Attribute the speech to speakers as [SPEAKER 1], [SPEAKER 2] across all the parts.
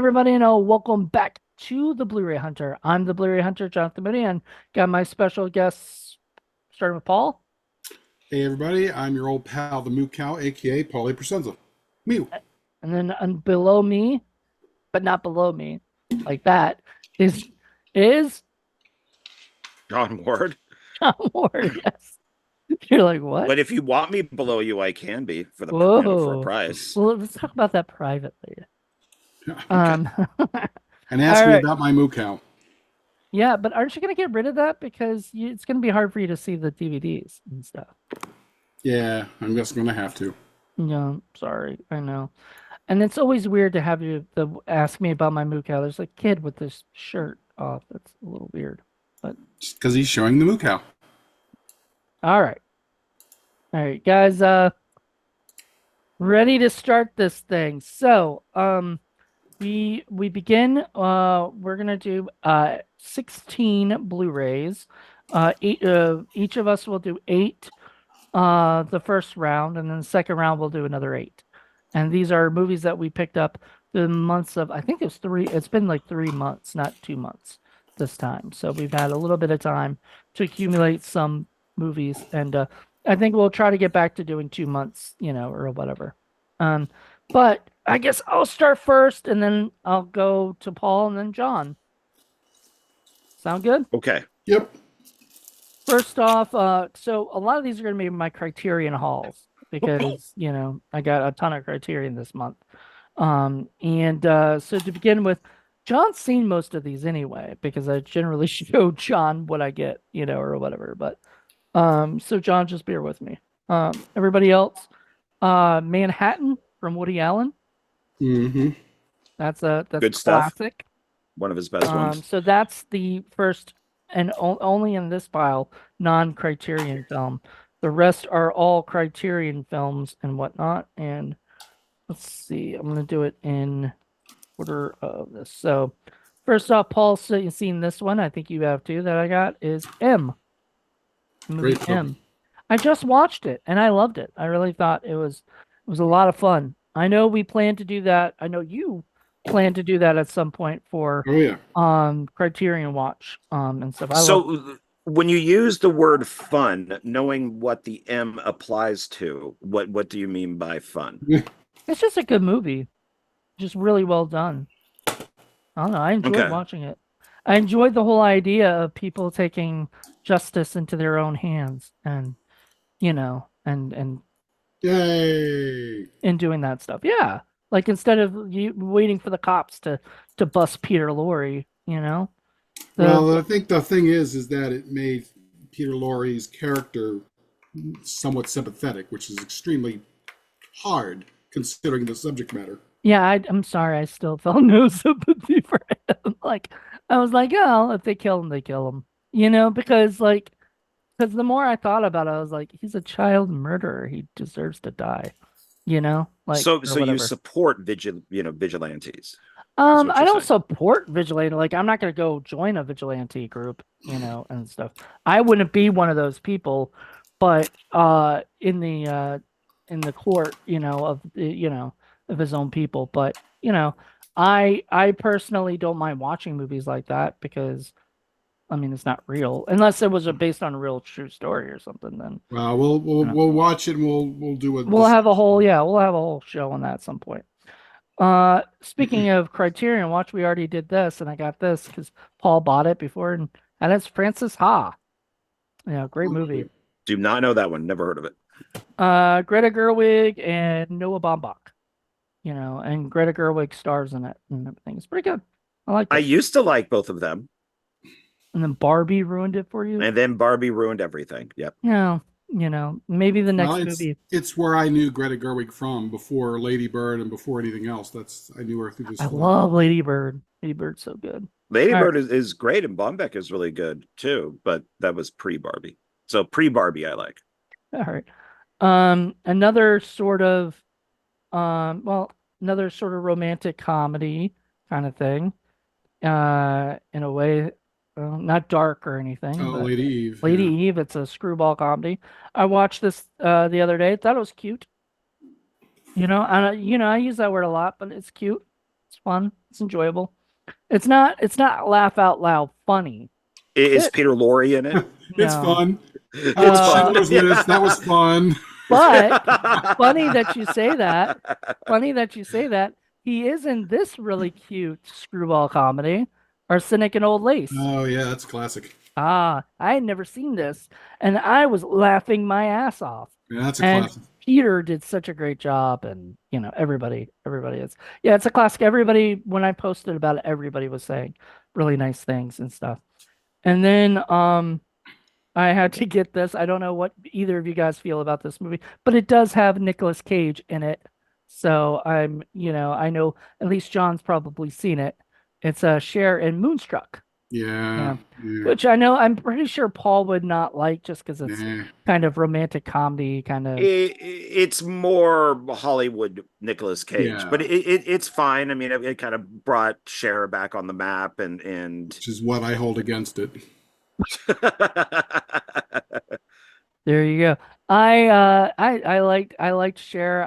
[SPEAKER 1] everybody, and welcome back to the Blu-ray Hunter. I'm the Blu-ray Hunter, Jonathan Moody, and got my special guests, starting with Paul,
[SPEAKER 2] Hey everybody, I'm your old pal, the Moo Cow, aka Paulie Presenza. Mew.
[SPEAKER 1] and then below me, but not below me, like that, is
[SPEAKER 3] John Ward.
[SPEAKER 1] John Ward. Yes, you're like what?
[SPEAKER 3] But if you want me below you, I can be for a
[SPEAKER 1] Whoa.
[SPEAKER 3] price.
[SPEAKER 1] Well, let's talk about that privately.
[SPEAKER 3] Okay.
[SPEAKER 1] All
[SPEAKER 2] And ask me
[SPEAKER 1] right.
[SPEAKER 2] about my Moo Cow.
[SPEAKER 1] Yeah, but aren't you gonna get rid of that because it's gonna be hard for you to see the DVDs and stuff?
[SPEAKER 2] Yeah, I'm just gonna have to.
[SPEAKER 1] Yeah, sorry, I know. And it's always weird to have you ask me about my Mookow. There's a kid with this shirt off. That's a little weird. But
[SPEAKER 2] Just because he's showing the Moo Cow.
[SPEAKER 1] all right. All right, guys, ready to start this thing. So, we begin we're gonna do 16 Blu-rays. Each of us will do 8 the first round, and then the second round we'll do another 8. And these are movies that we picked up the months of, I think it's been like 3 months, not 2 months this time. So we've had a little bit of time to accumulate some movies, and I think we'll try to get back to doing 2 months, or whatever. But I guess I'll start first, and then I'll go to Paul and then John. Sound good?
[SPEAKER 3] Okay.
[SPEAKER 2] Yep.
[SPEAKER 1] First off, so a lot of these are going to be my Criterion hauls because, I got a ton of Criterion this month. So to begin with, John's seen most of these anyway because I generally show John what I get, or whatever. But so John, just bear with me. Everybody else, Manhattan from Woody Allen.
[SPEAKER 2] Mm-hmm.
[SPEAKER 1] That's
[SPEAKER 3] Good stuff.
[SPEAKER 1] classic.
[SPEAKER 3] One of his best ones.
[SPEAKER 1] So that's the first and only in this file non-Criterion film. The rest are all Criterion films and whatnot. And let's see, I'm gonna do it in order of this. So first off, Paul, so you've seen this one. I think you have too. That I got is M. Movie
[SPEAKER 2] Great film.
[SPEAKER 1] M. I just watched it and I loved it. I really thought it was a lot of fun. I know we plan to do that. I know you plan to do that at some point for
[SPEAKER 2] Oh yeah.
[SPEAKER 1] Criterion Watch and stuff.
[SPEAKER 3] So when you use the word fun, knowing what the M applies to, what do you mean by fun?
[SPEAKER 1] It's just a good movie. Just really well done. I don't know. I enjoyed
[SPEAKER 3] Okay.
[SPEAKER 1] watching it. I enjoyed the whole idea of people taking justice into their own hands and and
[SPEAKER 2] Yay.
[SPEAKER 1] doing that stuff. Yeah. Like instead of you waiting for the cops to bust Peter Lorre,
[SPEAKER 2] Well, I think the thing is that it made Peter Lorre's character somewhat sympathetic, which is extremely hard considering the subject matter.
[SPEAKER 1] Yeah, I'm sorry. I still felt no sympathy for him. Like, I was like, oh, if they kill him, they kill him. Because the more I thought about it, I was like, he's a child murderer. He deserves to die. Like
[SPEAKER 3] So
[SPEAKER 1] or
[SPEAKER 3] so you
[SPEAKER 1] whatever.
[SPEAKER 3] support vigilantes, is what
[SPEAKER 1] I
[SPEAKER 3] you're
[SPEAKER 1] don't
[SPEAKER 3] saying.
[SPEAKER 1] support vigilante. Like, I'm not gonna go join a vigilante group, and stuff. I wouldn't be one of those people, but in the court, of his own people. But I personally don't mind watching movies like that because I mean it's not real unless it was based on a real true story or something. Then
[SPEAKER 2] Well, we'll watch it and we'll do a
[SPEAKER 1] we'll have a whole show on that at some point. Speaking of Criterion Watch, we already did this, and I got this because Paul bought it before, and it's Francis Ha. Yeah, great movie.
[SPEAKER 3] Do not know that one. Never heard of it.
[SPEAKER 1] Greta Gerwig and Noah Baumbach. And Greta Gerwig stars in it and everything. It's pretty good. I like
[SPEAKER 3] I
[SPEAKER 1] it.
[SPEAKER 3] used to like both of them,
[SPEAKER 1] And then Barbie ruined it for you.
[SPEAKER 3] and then Barbie ruined everything. Yep.
[SPEAKER 1] Yeah, maybe the next
[SPEAKER 2] Well,
[SPEAKER 1] movie.
[SPEAKER 2] it's where I knew Greta Gerwig from before Lady Bird and before anything else. I knew her through this.
[SPEAKER 1] I love Lady Bird. Lady Bird's so good.
[SPEAKER 3] Lady
[SPEAKER 1] All
[SPEAKER 3] Bird is great, and Bombeck is really good too. But that was pre-Barbie. So pre-Barbie, I like.
[SPEAKER 1] All right. Another sort of another sort of romantic comedy kind of thing. In a way, not dark or anything,
[SPEAKER 2] Oh,
[SPEAKER 1] but
[SPEAKER 2] Lady Eve.
[SPEAKER 1] Lady
[SPEAKER 2] Yeah.
[SPEAKER 1] Eve, it's a screwball comedy. I watched this the other day. Thought it was cute. I use that word a lot, but it's cute. It's fun. It's enjoyable. It's not laugh out loud funny.
[SPEAKER 3] Is
[SPEAKER 1] It
[SPEAKER 3] Peter Lorre in it?
[SPEAKER 2] It's
[SPEAKER 1] no.
[SPEAKER 2] fun.
[SPEAKER 3] It's fun.
[SPEAKER 2] Schindler's List, that was fun.
[SPEAKER 1] But funny that you say that. Funny that you say that. He is in this really cute screwball comedy, Arsenic and Old Lace.
[SPEAKER 2] Oh yeah, that's classic.
[SPEAKER 1] Ah, I had never seen this, and I was laughing my ass off.
[SPEAKER 2] Yeah, that's a
[SPEAKER 1] And
[SPEAKER 2] classic.
[SPEAKER 1] Peter did such a great job, and everybody is. Yeah, it's a classic. Everybody, when I posted about it, everybody was saying really nice things and stuff. And then I had to get this. I don't know what either of you guys feel about this movie, but it does have Nicolas Cage in it. So I know at least John's probably seen it. It's a Cher and Moonstruck.
[SPEAKER 2] Yeah,
[SPEAKER 1] Yeah.
[SPEAKER 2] yeah,
[SPEAKER 1] Which I know I'm pretty sure Paul would not like just because it's
[SPEAKER 2] nah.
[SPEAKER 1] kind of romantic comedy kind of.
[SPEAKER 3] It's more Hollywood Nicolas Cage, but
[SPEAKER 2] Yeah,
[SPEAKER 3] it's fine. I mean, it kind of brought Cher back on the map, and
[SPEAKER 2] which is what I hold against it.
[SPEAKER 1] There you go. I liked Cher.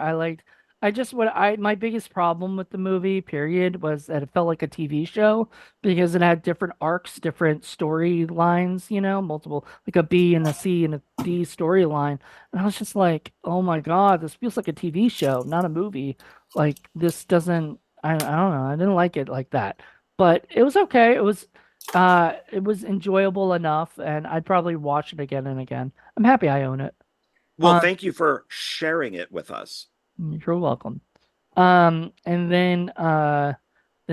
[SPEAKER 1] I just what I my biggest problem with the movie, period, was that it felt like a TV show because it had different arcs, different storylines, multiple like a B and a C and a D storyline. And I was just like, oh my God, this feels like a TV show, not a movie. Like this doesn't I don't know. I didn't like it like that. But it was okay. It was enjoyable enough, and I'd probably watch it again and again. I'm happy I own it.
[SPEAKER 3] well,
[SPEAKER 1] Uh,
[SPEAKER 3] thank you for sharing it with us.
[SPEAKER 1] you're welcome. And then the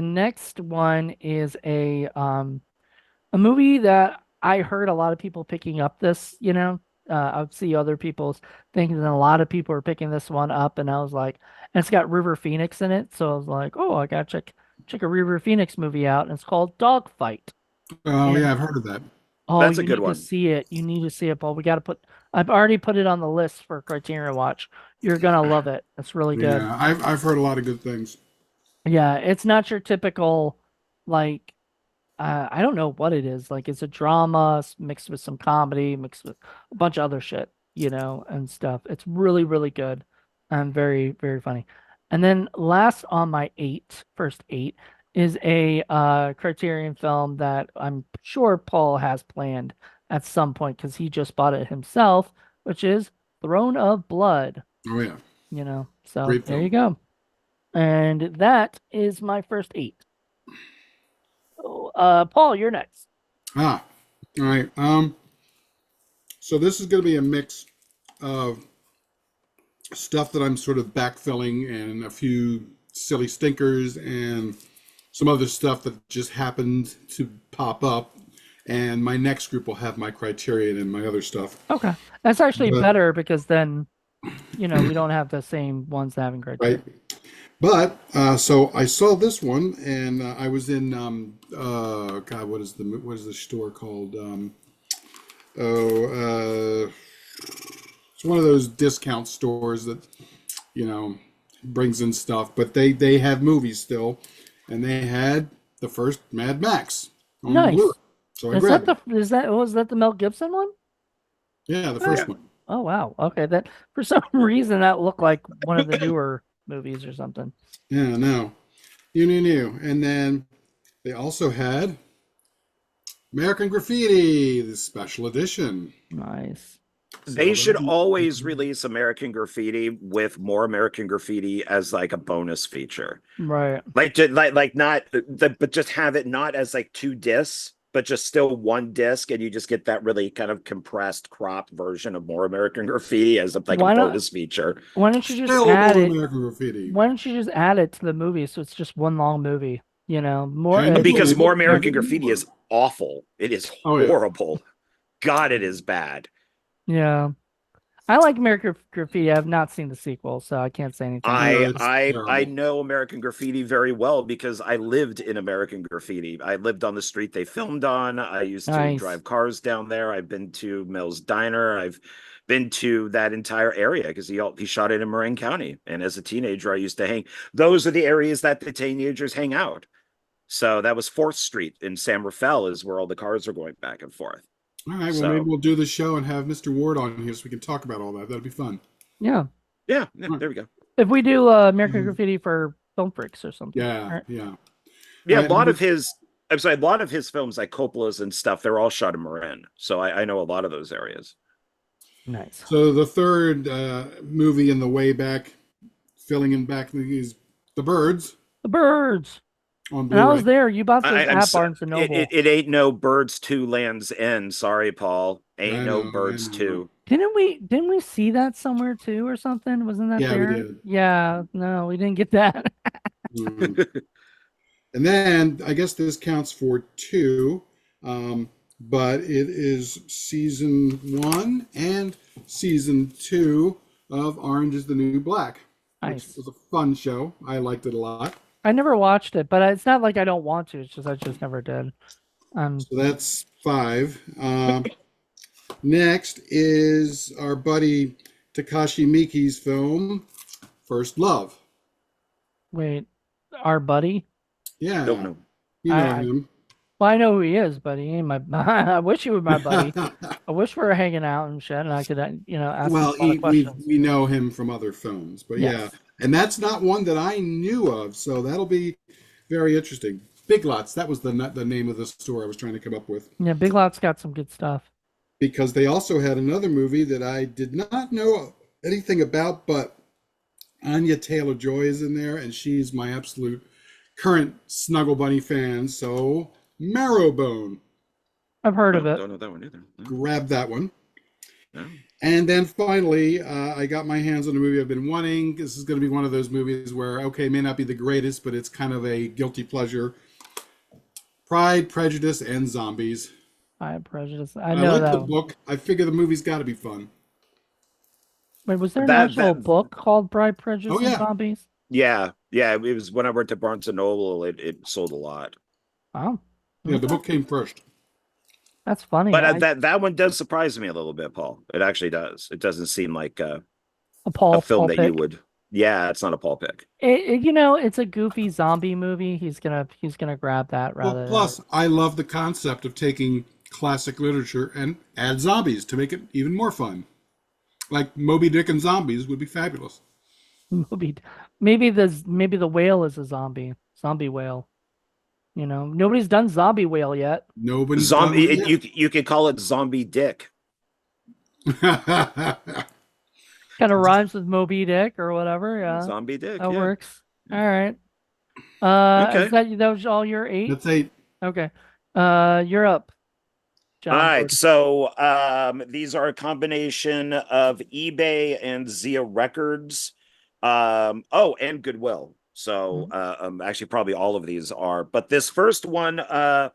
[SPEAKER 1] next one is a movie that I heard a lot of people picking up this. I would see other people's thinking that a lot of people are picking this one up, and I was like, and it's got River Phoenix in it, so I was like, oh, I gotta check a River Phoenix movie out, and it's called Dogfight.
[SPEAKER 2] Oh yeah,
[SPEAKER 1] And
[SPEAKER 2] I've heard of that.
[SPEAKER 1] oh,
[SPEAKER 3] That's a
[SPEAKER 1] you
[SPEAKER 3] good
[SPEAKER 1] need to
[SPEAKER 3] one.
[SPEAKER 1] see it. You need to see it, Paul. I've already put it on the list for Criterion Watch. You're gonna love it. It's really good.
[SPEAKER 2] Yeah, I've heard a lot of good things.
[SPEAKER 1] Yeah, it's not your typical like I don't know what it is. Like it's a drama mixed with some comedy, mixed with a bunch of other shit, and stuff. It's really, really good and very, very funny. And then last on my first eight, is a Criterion film that I'm sure Paul has planned at some point because he just bought it himself, which is Throne of Blood.
[SPEAKER 2] Oh yeah,
[SPEAKER 1] So
[SPEAKER 2] great
[SPEAKER 1] there you
[SPEAKER 2] film.
[SPEAKER 1] go. And that is my first eight. So, Paul, you're next.
[SPEAKER 2] Ah, all right. So this is going to be a mix of stuff that I'm sort of backfilling and a few silly stinkers and some other stuff that just happened to pop up. And my next group will have my Criterion and my other stuff.
[SPEAKER 1] Okay. That's actually
[SPEAKER 2] But
[SPEAKER 1] better because then, we don't have the same ones having
[SPEAKER 2] right.
[SPEAKER 1] criteria.
[SPEAKER 2] But so I saw this one, and I was in God, what is the store called? Oh, it's one of those discount stores that you know brings in stuff, but they have movies still, and they had the first Mad Max on
[SPEAKER 1] Nice.
[SPEAKER 2] Blu-ray, so I grabbed it.
[SPEAKER 1] Was that the Mel Gibson one?
[SPEAKER 2] Yeah, the
[SPEAKER 3] Yeah.
[SPEAKER 2] first one.
[SPEAKER 1] Oh wow. Okay. That for some reason that looked like one of the newer movies or something.
[SPEAKER 2] Yeah, no, new, and then they also had American Graffiti, the special edition.
[SPEAKER 1] Nice.
[SPEAKER 3] They
[SPEAKER 2] So
[SPEAKER 3] should always release American Graffiti with more American Graffiti as like a bonus feature.
[SPEAKER 1] Right.
[SPEAKER 3] Like not but just have it not as like two discs, but just still one disc, and you just get that really kind of compressed, cropped version of more American Graffiti as like a
[SPEAKER 1] Why not?
[SPEAKER 3] bonus feature.
[SPEAKER 1] Why don't you just
[SPEAKER 2] still
[SPEAKER 1] add
[SPEAKER 2] more
[SPEAKER 1] it?
[SPEAKER 2] American Graffiti.
[SPEAKER 1] Why don't you just add it to the movie so it's just one long movie? More
[SPEAKER 2] Can you
[SPEAKER 3] Because
[SPEAKER 2] believe
[SPEAKER 3] more
[SPEAKER 2] it?
[SPEAKER 3] American
[SPEAKER 2] Yeah.
[SPEAKER 3] Graffiti is awful. It is
[SPEAKER 2] Oh yeah.
[SPEAKER 3] horrible. God, it is bad.
[SPEAKER 1] yeah. I like American Graffiti. I have not seen the sequel, so I can't say anything.
[SPEAKER 2] Yeah, it's
[SPEAKER 3] I
[SPEAKER 2] terrible.
[SPEAKER 3] know American Graffiti very well because I lived in American Graffiti. I lived on the street they filmed on. I used to
[SPEAKER 1] Nice.
[SPEAKER 3] drive cars down there. I've been to Mel's Diner. I've been to that entire area because he shot it in Marin County. And as a teenager, I used to hang. Those are the areas that the teenagers hang out. So that was 4th Street in San Rafael is where all the cars are going back and forth.
[SPEAKER 2] All right, well, maybe
[SPEAKER 3] So
[SPEAKER 2] we'll do the show and have Mr. Ward on here so we can talk about all that. That'd be fun.
[SPEAKER 1] Yeah.
[SPEAKER 3] yeah,
[SPEAKER 2] All right.
[SPEAKER 3] there we go.
[SPEAKER 1] If we do American
[SPEAKER 2] Mhm.
[SPEAKER 1] Graffiti for Film Freaks or something.
[SPEAKER 2] Yeah,
[SPEAKER 1] Right?
[SPEAKER 2] yeah.
[SPEAKER 3] Yeah, a
[SPEAKER 2] And
[SPEAKER 3] lot of his. I'm sorry, a lot of his films, like Coppola's and stuff, they're all shot in Marin. So I know a lot of those areas.
[SPEAKER 1] Nice.
[SPEAKER 2] so the third movie in the way back, filling in back is The Birds
[SPEAKER 1] The Birds.
[SPEAKER 2] on
[SPEAKER 1] And I
[SPEAKER 2] Blu-ray.
[SPEAKER 1] was there. You bought those
[SPEAKER 3] I'm
[SPEAKER 1] at
[SPEAKER 3] so,
[SPEAKER 1] Barnes and Noble.
[SPEAKER 3] it ain't no Birds 2 Lands End. Sorry, Paul. Ain't
[SPEAKER 2] I
[SPEAKER 3] no
[SPEAKER 2] know, I
[SPEAKER 3] Birds
[SPEAKER 2] know.
[SPEAKER 3] 2.
[SPEAKER 1] Didn't we see that somewhere too or something? Wasn't that
[SPEAKER 2] Yeah, we
[SPEAKER 1] there?
[SPEAKER 2] did.
[SPEAKER 1] Yeah, no, we didn't get that.
[SPEAKER 2] Mm. And then I guess this counts for two, but it is season 1 and season 2 of Orange is the New Black, which
[SPEAKER 1] Nice.
[SPEAKER 2] was a fun show. I liked it a lot.
[SPEAKER 1] I never watched it, but it's not like I don't want to. It's just I just never did.
[SPEAKER 2] So that's 5. Next is our buddy Takashi Miike's film, First Love.
[SPEAKER 1] Wait, our buddy?
[SPEAKER 2] Yeah,
[SPEAKER 3] Don't know.
[SPEAKER 2] you know
[SPEAKER 1] I
[SPEAKER 2] him.
[SPEAKER 1] well, I know who he is, but he ain't my. I wish he was my buddy. I wish we were hanging out and shit, and I could, ask him
[SPEAKER 2] Well,
[SPEAKER 1] a lot of questions.
[SPEAKER 2] we know him from other films, but yeah,
[SPEAKER 1] Yes.
[SPEAKER 2] and that's not one that I knew of, so that'll be very interesting. Big Lots, that was the name of the store I was trying to come up with,
[SPEAKER 1] Yeah, Big Lot's got some good stuff.
[SPEAKER 2] because they also had another movie that I did not know anything about, but Anya Taylor-Joy is in there, and she's my absolute current Snuggle Bunny fan. So Marrowbone,
[SPEAKER 1] I've heard of
[SPEAKER 3] Oh,
[SPEAKER 1] it.
[SPEAKER 3] don't know that one either. No,
[SPEAKER 2] grab that one.
[SPEAKER 3] no.
[SPEAKER 2] And then finally, I got my hands on a movie I've been wanting. This is going to be one of those movies where, okay, it may not be the greatest, but it's kind of a guilty pleasure. Pride, Prejudice, and Zombies.
[SPEAKER 1] I have prejudice. I
[SPEAKER 2] I
[SPEAKER 1] know
[SPEAKER 2] like
[SPEAKER 1] that
[SPEAKER 2] the
[SPEAKER 1] one.
[SPEAKER 2] book. I figure the movie's got to be fun.
[SPEAKER 1] Wait, was there an
[SPEAKER 3] That
[SPEAKER 1] actual
[SPEAKER 3] that
[SPEAKER 1] book called Bride, Prejudice,
[SPEAKER 2] Oh
[SPEAKER 1] and
[SPEAKER 2] yeah,
[SPEAKER 1] Zombies?
[SPEAKER 3] yeah, yeah. It was when I worked at Barnes and Noble. It sold a lot.
[SPEAKER 1] Wow.
[SPEAKER 2] yeah. The
[SPEAKER 1] Okay.
[SPEAKER 2] book came first.
[SPEAKER 1] That's funny.
[SPEAKER 3] But that one does surprise me a little bit, Paul. It actually does. It doesn't seem like
[SPEAKER 1] A
[SPEAKER 3] a film
[SPEAKER 1] Paul
[SPEAKER 3] that you
[SPEAKER 1] pick.
[SPEAKER 3] would. Yeah, it's not a Paul pick.
[SPEAKER 1] It's a goofy zombie movie. He's gonna grab that
[SPEAKER 2] Well,
[SPEAKER 1] rather than
[SPEAKER 2] plus, I love the concept of taking classic literature and add zombies to make it even more fun. Like Moby Dick and zombies would be fabulous.
[SPEAKER 1] movie. Maybe the whale is a zombie whale. Nobody's done zombie whale yet.
[SPEAKER 2] Nobody's done
[SPEAKER 3] Zombie.
[SPEAKER 2] one yet.
[SPEAKER 3] You could call it Zombie Dick.
[SPEAKER 1] Kind of rhymes with Moby Dick or whatever. Yeah,
[SPEAKER 3] Zombie Dick.
[SPEAKER 1] that
[SPEAKER 3] Yeah.
[SPEAKER 1] works. All right. Is
[SPEAKER 3] Okay.
[SPEAKER 1] that was all your 8?
[SPEAKER 2] That's 8.
[SPEAKER 1] Okay. You're up,
[SPEAKER 3] All
[SPEAKER 1] John
[SPEAKER 3] right,
[SPEAKER 1] Gordon.
[SPEAKER 3] so these are a combination of eBay and Zia Records, and Goodwill. So actually, probably all of these are. But this first one, I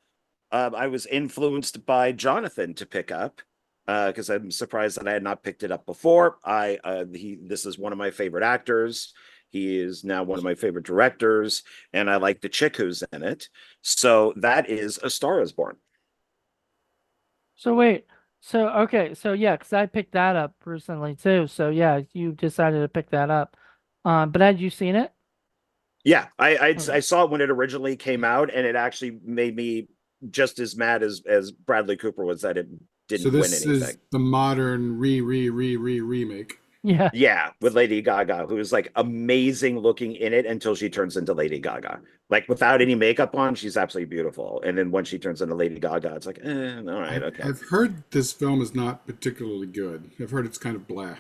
[SPEAKER 3] was influenced by Jonathan to pick up because I'm surprised that I had not picked it up before. This is one of my favorite actors. He is now one of my favorite directors, and I like the chick who's in it. So that is A Star Is Born.
[SPEAKER 1] So wait. So yeah, because I picked that up recently too. So yeah, you decided to pick that up. But had you seen it?
[SPEAKER 3] Yeah,
[SPEAKER 1] Okay.
[SPEAKER 3] I saw it when it originally came out, and it actually made me just as mad as Bradley Cooper was that it
[SPEAKER 2] So
[SPEAKER 3] didn't win
[SPEAKER 2] this
[SPEAKER 3] anything.
[SPEAKER 2] is the modern remake.
[SPEAKER 1] Yeah.
[SPEAKER 3] Yeah, with Lady Gaga, who is like amazing looking in it until she turns into Lady Gaga. Like without any makeup on, she's absolutely beautiful. And then when she turns into Lady Gaga, it's like, all right, okay.
[SPEAKER 2] I've heard this film is not particularly good. I've heard it's kind of blah.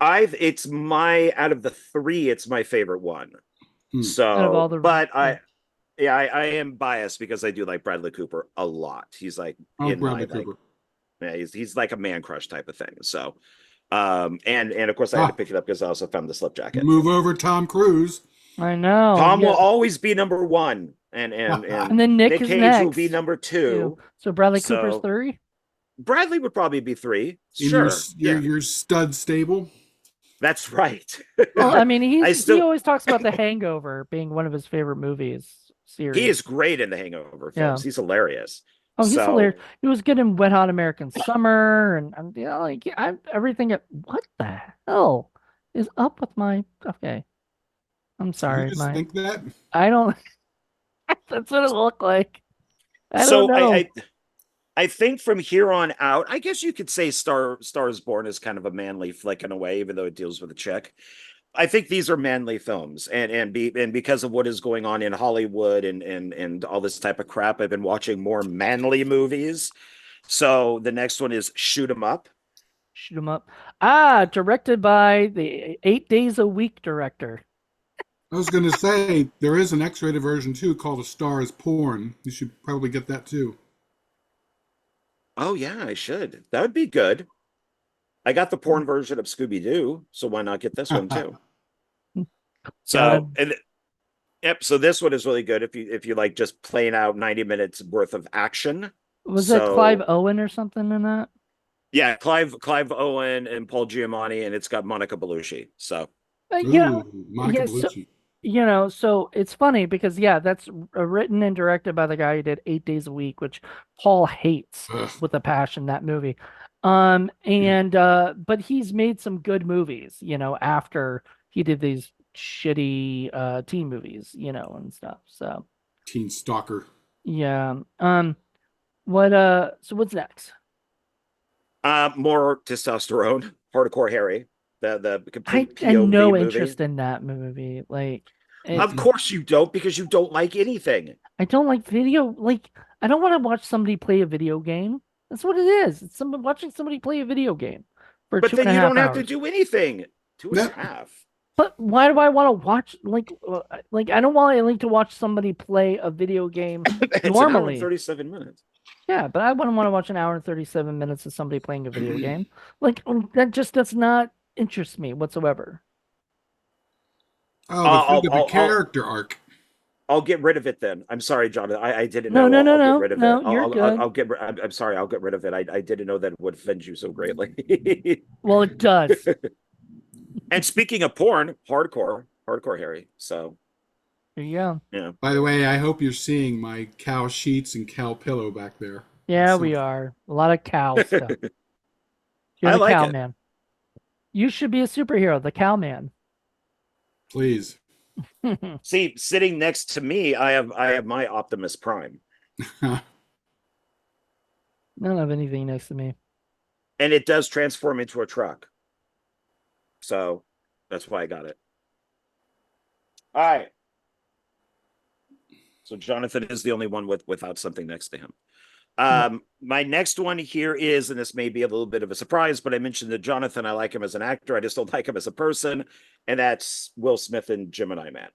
[SPEAKER 3] It's my out of the 3, it's my favorite one.
[SPEAKER 2] Hmm.
[SPEAKER 1] Out of all
[SPEAKER 3] So,
[SPEAKER 1] the
[SPEAKER 3] but I am biased because I do like Bradley Cooper a lot. He's like
[SPEAKER 2] Oh,
[SPEAKER 3] in my
[SPEAKER 2] Bradley
[SPEAKER 3] like,
[SPEAKER 2] Cooper.
[SPEAKER 3] yeah, he's like a man crush type of thing. So, and of course I had to pick it up because I also found the slip jacket.
[SPEAKER 2] Move over, Tom Cruise.
[SPEAKER 1] I know.
[SPEAKER 3] Tom will
[SPEAKER 1] Yeah.
[SPEAKER 3] always be number 1, and
[SPEAKER 1] And then Nick
[SPEAKER 3] Nick
[SPEAKER 1] is
[SPEAKER 3] Cage
[SPEAKER 1] next.
[SPEAKER 3] will be number 2.
[SPEAKER 1] So Bradley Cooper's
[SPEAKER 3] So
[SPEAKER 1] 3?
[SPEAKER 3] Bradley would probably be 3.
[SPEAKER 2] In
[SPEAKER 3] Sure,
[SPEAKER 2] your stud stable.
[SPEAKER 3] that's right.
[SPEAKER 1] Well, I mean,
[SPEAKER 3] I
[SPEAKER 1] he
[SPEAKER 3] still
[SPEAKER 1] always talks about The Hangover being one of his favorite movies series.
[SPEAKER 3] he is great in the Hangover
[SPEAKER 1] Yeah.
[SPEAKER 3] films. He's hilarious.
[SPEAKER 1] Oh, he's
[SPEAKER 3] So-
[SPEAKER 1] hilarious. He was good in Wet Hot American Summer, and everything. What the hell is up with my? Okay, I'm sorry.
[SPEAKER 2] You just think that?
[SPEAKER 1] I don't. That's what it looked like. I
[SPEAKER 3] so
[SPEAKER 1] don't know.
[SPEAKER 3] I think from here on out, I guess you could say Star is Born is kind of a manly flick in a way, even though it deals with a chick. I think these are manly films, and because of what is going on in Hollywood and all this type of crap, I've been watching more manly movies. So the next one is Shoot 'Em Up.
[SPEAKER 1] Shoot 'em up. Ah, directed by the 8 Days a Week director.
[SPEAKER 2] I was going to say there is an X-rated version too called A Star Is Porn. You should probably get that too.
[SPEAKER 3] Oh yeah, I should. That would be good. I got the porn version of Scooby Doo, so why not get this one too?
[SPEAKER 1] Gotta,
[SPEAKER 3] So and yep, so this one is really good if you like just playing out 90 minutes worth of action.
[SPEAKER 1] was it Clive
[SPEAKER 3] So
[SPEAKER 1] Owen or something in that?
[SPEAKER 3] yeah, Clive Owen and Paul Giamatti, and it's got Monica Bellucci. So
[SPEAKER 1] Yeah,
[SPEAKER 2] Ooh, Monica
[SPEAKER 1] yeah. So
[SPEAKER 2] Bellucci.
[SPEAKER 1] so it's funny because yeah, that's written and directed by the guy who did 8 Days a Week, which Paul hates
[SPEAKER 2] Ugh.
[SPEAKER 1] with a passion, that movie. And but he's made some good movies, after he did these shitty teen movies, and stuff. So
[SPEAKER 2] Teen Stalker.
[SPEAKER 1] yeah. So what's next?
[SPEAKER 3] more testosterone, hardcore Harry, the
[SPEAKER 1] I
[SPEAKER 3] complete
[SPEAKER 1] had no
[SPEAKER 3] POV movie.
[SPEAKER 1] interest in that movie. Like it
[SPEAKER 3] Of course you don't, because you don't like anything.
[SPEAKER 1] I don't like video. Like, I don't want to watch somebody play a video game. That's what it is. It's someone watching somebody play a video game for
[SPEAKER 3] But
[SPEAKER 1] two
[SPEAKER 3] then
[SPEAKER 1] and a
[SPEAKER 3] you
[SPEAKER 1] half
[SPEAKER 3] don't have to
[SPEAKER 1] hours.
[SPEAKER 3] do anything. Two and
[SPEAKER 2] That,
[SPEAKER 3] a half.
[SPEAKER 1] But why do I want to watch like I don't want to like to watch somebody play a video game
[SPEAKER 3] It's an hour and
[SPEAKER 1] normally.
[SPEAKER 3] 37 minutes.
[SPEAKER 1] Yeah, but I wouldn't want to watch an hour and 37 minutes of somebody playing a video game. Like that just does not interest me whatsoever.
[SPEAKER 2] oh, but
[SPEAKER 3] I'll,
[SPEAKER 2] think of the
[SPEAKER 3] I'll, I'll,
[SPEAKER 2] character arc.
[SPEAKER 3] I'll get rid of it then. I'm sorry, Jonathan. I didn't
[SPEAKER 1] No,
[SPEAKER 3] know.
[SPEAKER 1] no, no,
[SPEAKER 3] I'll get
[SPEAKER 1] no,
[SPEAKER 3] rid of it.
[SPEAKER 1] no, you're good.
[SPEAKER 3] I'll get. I'm sorry. I'll get rid of it. I didn't know that it would offend you so greatly.
[SPEAKER 1] Well, it does.
[SPEAKER 3] And speaking of porn, hardcore Harry. So
[SPEAKER 1] There you go.
[SPEAKER 3] yeah,
[SPEAKER 2] By the way, I hope you're seeing my cow sheets and cow pillow back there.
[SPEAKER 1] Yeah,
[SPEAKER 2] So,
[SPEAKER 1] we are. A lot of cow stuff. You're
[SPEAKER 3] I
[SPEAKER 1] the
[SPEAKER 3] like
[SPEAKER 1] cow
[SPEAKER 3] it.
[SPEAKER 1] man. You should be a superhero, the cow man.
[SPEAKER 2] please.
[SPEAKER 3] See, sitting next to me, I have my Optimus Prime,
[SPEAKER 1] I don't have anything next to me.
[SPEAKER 3] and it does transform into a truck. So that's why I got it. All right. So Jonathan is the only one without something next to him. My next one here is, and this may be a little bit of a surprise, but I mentioned that Jonathan, I like him as an actor. I just don't like him as a person. And that's Will Smith in Gemini Man.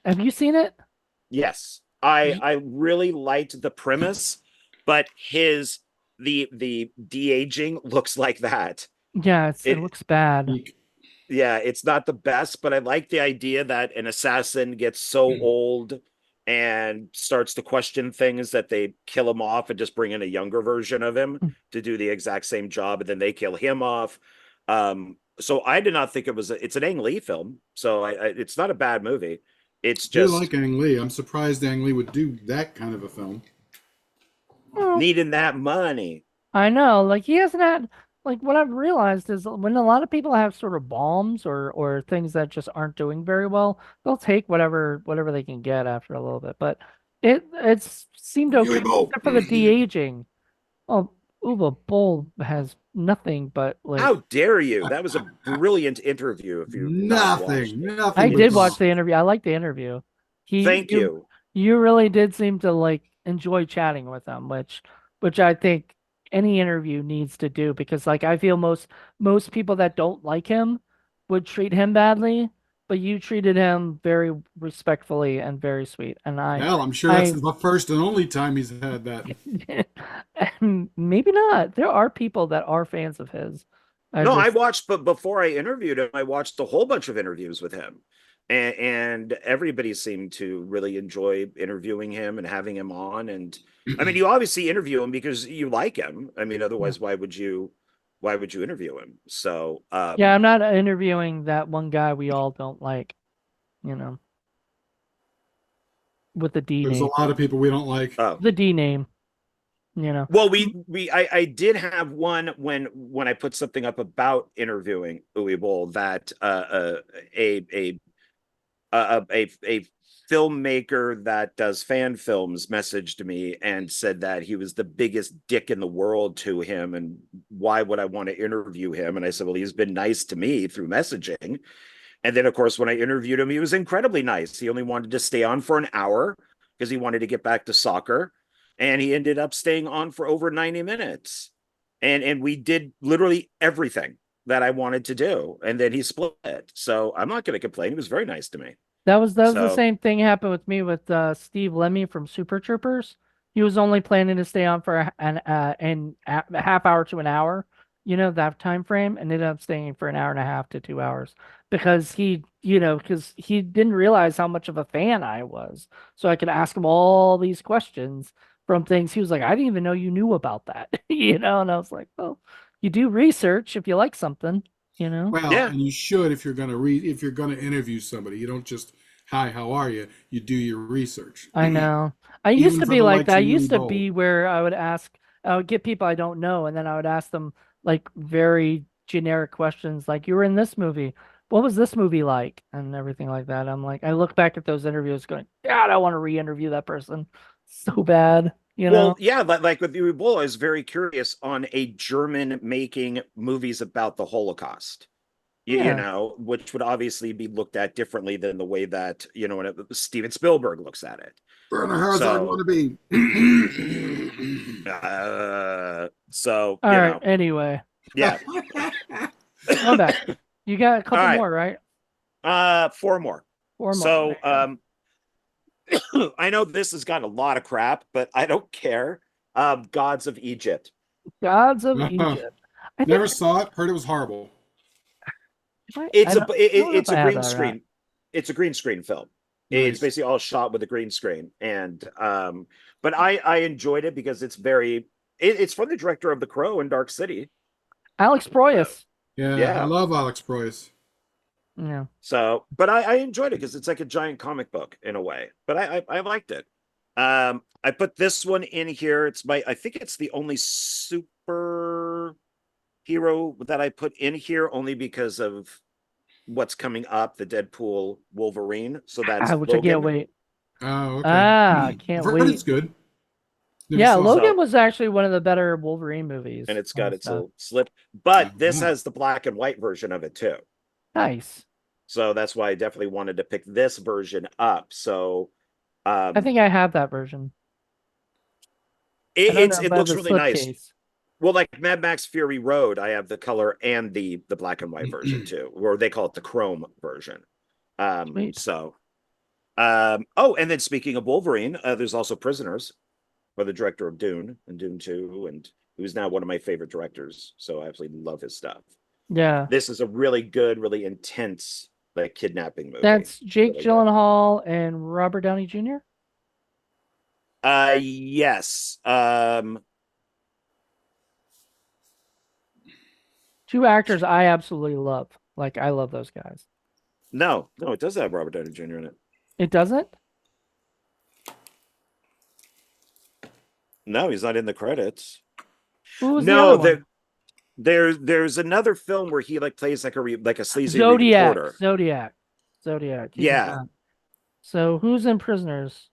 [SPEAKER 1] Have you seen it?
[SPEAKER 3] Yes. I really liked the premise, but the de-aging looks like that.
[SPEAKER 1] Yeah, it
[SPEAKER 3] It
[SPEAKER 1] looks bad.
[SPEAKER 3] yeah, it's not the best, but I like the idea that an assassin gets so old and starts to question things that they kill him off and just bring in a younger version of him to do the exact same job, and then they kill him off. So I did not think it's an Ang Lee film, so it's not a bad movie. It's
[SPEAKER 2] I do
[SPEAKER 3] just
[SPEAKER 2] like Ang Lee. I'm surprised Ang Lee would do that kind of a film.
[SPEAKER 1] Well,
[SPEAKER 3] needing that money.
[SPEAKER 1] I know, like he hasn't had like what I've realized is when a lot of people have sort of bombs or things that just aren't doing very well, they'll take whatever they can get after a little bit. But it's seemed okay except for the de-aging. Oh, Uwe Boll has nothing but like
[SPEAKER 3] How dare you? That was a brilliant interview. If you not watched
[SPEAKER 2] Nothing.
[SPEAKER 3] it.
[SPEAKER 2] Nothing.
[SPEAKER 1] I
[SPEAKER 2] but
[SPEAKER 1] did watch
[SPEAKER 2] bomb.
[SPEAKER 1] the interview. I liked the interview.
[SPEAKER 3] Thank you.
[SPEAKER 1] You really did seem to like enjoy chatting with him, which I think any interview needs to do because like I feel most people that don't like him would treat him badly, but you treated him very respectfully and very sweet. And
[SPEAKER 2] Well, I'm sure that's the first and only time he's had that.
[SPEAKER 1] and maybe not. There are people that are fans of his.
[SPEAKER 3] I watched, but before I interviewed him, I watched a whole bunch of interviews with him. And everybody seemed to really enjoy interviewing him and having him on. And I mean, you obviously interview him because you like him. I mean, otherwise, why would you interview him? So
[SPEAKER 1] yeah, I'm not interviewing that one guy we all don't like, you know, with the D
[SPEAKER 2] There's
[SPEAKER 1] name.
[SPEAKER 2] a lot of people we don't like.
[SPEAKER 1] The D name, you know.
[SPEAKER 3] Well, I did have one when I put something up about interviewing Uwe Boll that a filmmaker that does fan films messaged me and said that he was the biggest dick in the world to him, and why would I want to interview him? And I said, well, he's been nice to me through messaging. And then, of course, when I interviewed him, he was incredibly nice. He only wanted to stay on for an hour because he wanted to get back to soccer. And he ended up staying on for over 90 minutes. And we did literally everything that I wanted to do. And then he split it. So I'm not going to complain. He was very nice to me.
[SPEAKER 1] That was the same thing happened with me with Steve Lemmy from Super Troopers. He was only planning to stay on for a half hour to an hour, that time frame, and ended up staying for an hour and a half to 2 hours because because he didn't realize how much of a fan I was. So I could ask him all these questions from things. He was like, I didn't even know you knew about that, and I was like, well, you do research if you like something.
[SPEAKER 2] Well,
[SPEAKER 3] Yeah.
[SPEAKER 2] and you should if you're gonna interview somebody. You don't just, hi, how are you? You do your research.
[SPEAKER 1] I know. I
[SPEAKER 2] Even
[SPEAKER 1] used to
[SPEAKER 2] for
[SPEAKER 1] be
[SPEAKER 2] the
[SPEAKER 1] like
[SPEAKER 2] likes
[SPEAKER 1] that. I
[SPEAKER 2] of
[SPEAKER 1] used to
[SPEAKER 2] Moody
[SPEAKER 1] be where I would get people I don't know, and then I would ask them like very generic questions, like, you were in this movie. What was this movie like? And everything like that. I'm like, I look back at those interviews going, God, I want to re-interview that person so bad,
[SPEAKER 3] Well, yeah, like with you, Bull, I was very curious on a German making movies about the Holocaust.
[SPEAKER 1] Yeah.
[SPEAKER 3] Which would obviously be looked at differently than the way that, Steven Spielberg looks at it.
[SPEAKER 2] Werner Herzog
[SPEAKER 3] So,
[SPEAKER 2] wannabe.
[SPEAKER 1] All right. Anyway,
[SPEAKER 3] yeah.
[SPEAKER 1] come back. You got a
[SPEAKER 3] All
[SPEAKER 1] couple
[SPEAKER 3] right.
[SPEAKER 1] more, right?
[SPEAKER 3] 4 more.
[SPEAKER 1] Four more.
[SPEAKER 3] So, I know this has gotten a lot of crap, but I don't care. Gods of Egypt.
[SPEAKER 1] Gods of Egypt. I
[SPEAKER 2] Never
[SPEAKER 1] think
[SPEAKER 2] saw it. Heard it was horrible.
[SPEAKER 3] It's
[SPEAKER 1] I don't know if
[SPEAKER 3] it's
[SPEAKER 1] I
[SPEAKER 3] a
[SPEAKER 1] have
[SPEAKER 3] green
[SPEAKER 1] that or not.
[SPEAKER 3] screen. It's a green screen film.
[SPEAKER 2] Nice.
[SPEAKER 3] It's basically all shot with a green screen, and but I enjoyed it because it's from the director of The Crow and Dark City.
[SPEAKER 1] Alex Proyas.
[SPEAKER 2] Yeah, I love Alex Proyas.
[SPEAKER 1] Yeah.
[SPEAKER 3] So, but I enjoyed it because it's like a giant comic book in a way. But I liked it. I put this one in here. I think it's the only super hero that I put in here only because of what's coming up, the Deadpool Wolverine. So that's
[SPEAKER 1] Which
[SPEAKER 3] Logan.
[SPEAKER 1] I can't wait.
[SPEAKER 2] Oh, okay.
[SPEAKER 1] Can't
[SPEAKER 2] I've heard
[SPEAKER 1] wait.
[SPEAKER 2] it's good. Never
[SPEAKER 1] Yeah,
[SPEAKER 2] saw it.
[SPEAKER 1] Logan was actually one of the better Wolverine movies.
[SPEAKER 3] And it's got its
[SPEAKER 1] stuff.
[SPEAKER 3] little slip. But this has the black and white version of it too.
[SPEAKER 1] Nice.
[SPEAKER 3] So that's why I definitely wanted to pick this version up. So
[SPEAKER 1] I think I have that version.
[SPEAKER 3] it
[SPEAKER 1] but
[SPEAKER 3] looks
[SPEAKER 1] the
[SPEAKER 3] really nice.
[SPEAKER 1] slipcase.
[SPEAKER 3] Well, like Mad Max Fury Road, I have the color and the black and white version too, or they call it the chrome version.
[SPEAKER 1] Sweet.
[SPEAKER 3] So oh, and then speaking of Wolverine, there's also Prisoners by the director of Dune and Dune 2, and who's now one of my favorite directors. So I absolutely love his stuff.
[SPEAKER 1] Yeah.
[SPEAKER 3] This is a really good, really intense like kidnapping movie.
[SPEAKER 1] That's Jake
[SPEAKER 3] really
[SPEAKER 1] Gyllenhaal and Robert Downey Jr.
[SPEAKER 3] Yes.
[SPEAKER 1] Two actors I absolutely love. Like, I love those guys.
[SPEAKER 3] No, it does have Robert Downey Jr. in it.
[SPEAKER 1] It doesn't?
[SPEAKER 3] No, he's not in the credits.
[SPEAKER 1] Who was the other one?
[SPEAKER 3] There's another film where he like plays like a sleazy
[SPEAKER 1] Zodiac.
[SPEAKER 3] reporter.
[SPEAKER 1] Zodiac.
[SPEAKER 3] Yeah.
[SPEAKER 1] So who's in Prisoners?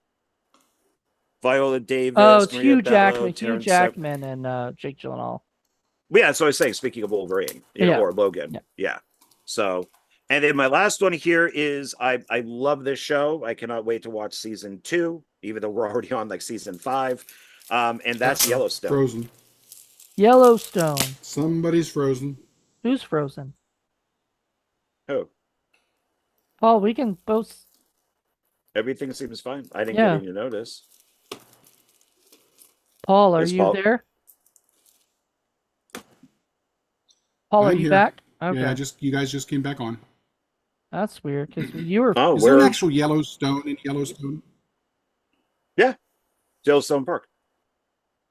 [SPEAKER 3] Viola Davis.
[SPEAKER 1] Oh, it's
[SPEAKER 3] Maria
[SPEAKER 1] Hugh
[SPEAKER 3] Bello,
[SPEAKER 1] Jackman,
[SPEAKER 3] Terrence
[SPEAKER 1] Jackman, and Jake Gyllenhaal.
[SPEAKER 3] Yeah, so I was saying, speaking of Wolverine, or Logan. Yeah. So, and then my last one here is I love this show. I cannot wait to watch season 2, even though we're already on like season 5. And that's Yellowstone.
[SPEAKER 2] Frozen.
[SPEAKER 1] Yellowstone.
[SPEAKER 2] Somebody's frozen.
[SPEAKER 1] Who's frozen?
[SPEAKER 3] Who?
[SPEAKER 1] Paul, we can both.
[SPEAKER 3] Everything seems fine. I didn't get any notice.
[SPEAKER 1] Paul, are you there? Paul, are you back? Okay.
[SPEAKER 2] Yeah, you guys just came back on.
[SPEAKER 1] That's weird because you were.
[SPEAKER 2] Is there an actual Yellowstone in Yellowstone?
[SPEAKER 3] Yeah, Yellowstone Park.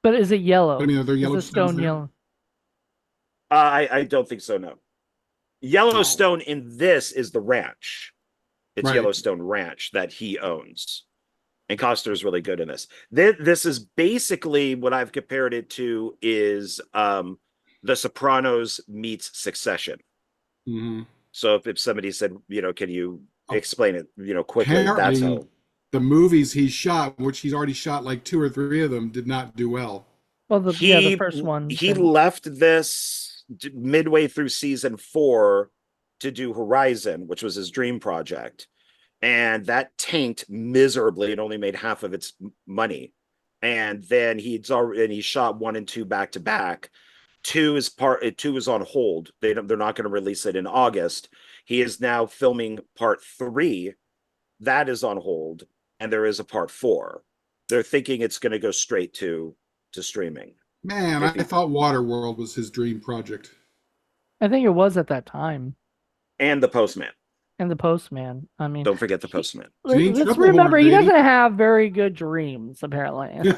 [SPEAKER 1] But is it yellow?
[SPEAKER 2] I mean, are there
[SPEAKER 1] Yellowstone yellow?
[SPEAKER 3] I don't think so. No. Yellowstone in this is the ranch. It's Yellowstone Ranch that he owns. And Costner's really good in this. This is basically what I've compared it to is The Sopranos meets Succession.
[SPEAKER 2] Mm-hmm.
[SPEAKER 3] So if somebody said, can you explain it, quickly? That's how.
[SPEAKER 2] the movies he shot, which he's already shot like 2 or 3 of them, did not do well.
[SPEAKER 1] Well, the
[SPEAKER 3] he
[SPEAKER 1] first one
[SPEAKER 3] he
[SPEAKER 1] didn't.
[SPEAKER 3] left this midway through season 4 to do Horizon, which was his dream project, and that tanked miserably. It only made half of its money, and then he shot 1 and 2 back to back. Two is on hold. They're not going to release it in August. He is now filming part 3. That is on hold, and there is a part 4. They're thinking it's going to go straight to streaming.
[SPEAKER 2] Man, I thought Waterworld was his dream project.
[SPEAKER 1] I think it was at that time.
[SPEAKER 3] And The Postman.
[SPEAKER 1] And The Postman. I mean,
[SPEAKER 3] don't forget The Postman.
[SPEAKER 1] Let's remember, he doesn't have very good dreams, apparently.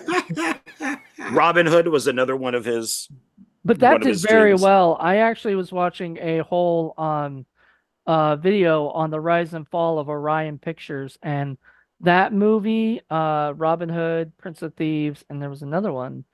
[SPEAKER 3] Robin Hood was another one of his.
[SPEAKER 1] But that did very well. I actually was watching a whole video on the rise and fall of Orion Pictures, and that movie, Robin Hood, Prince of Thieves, and there was another one.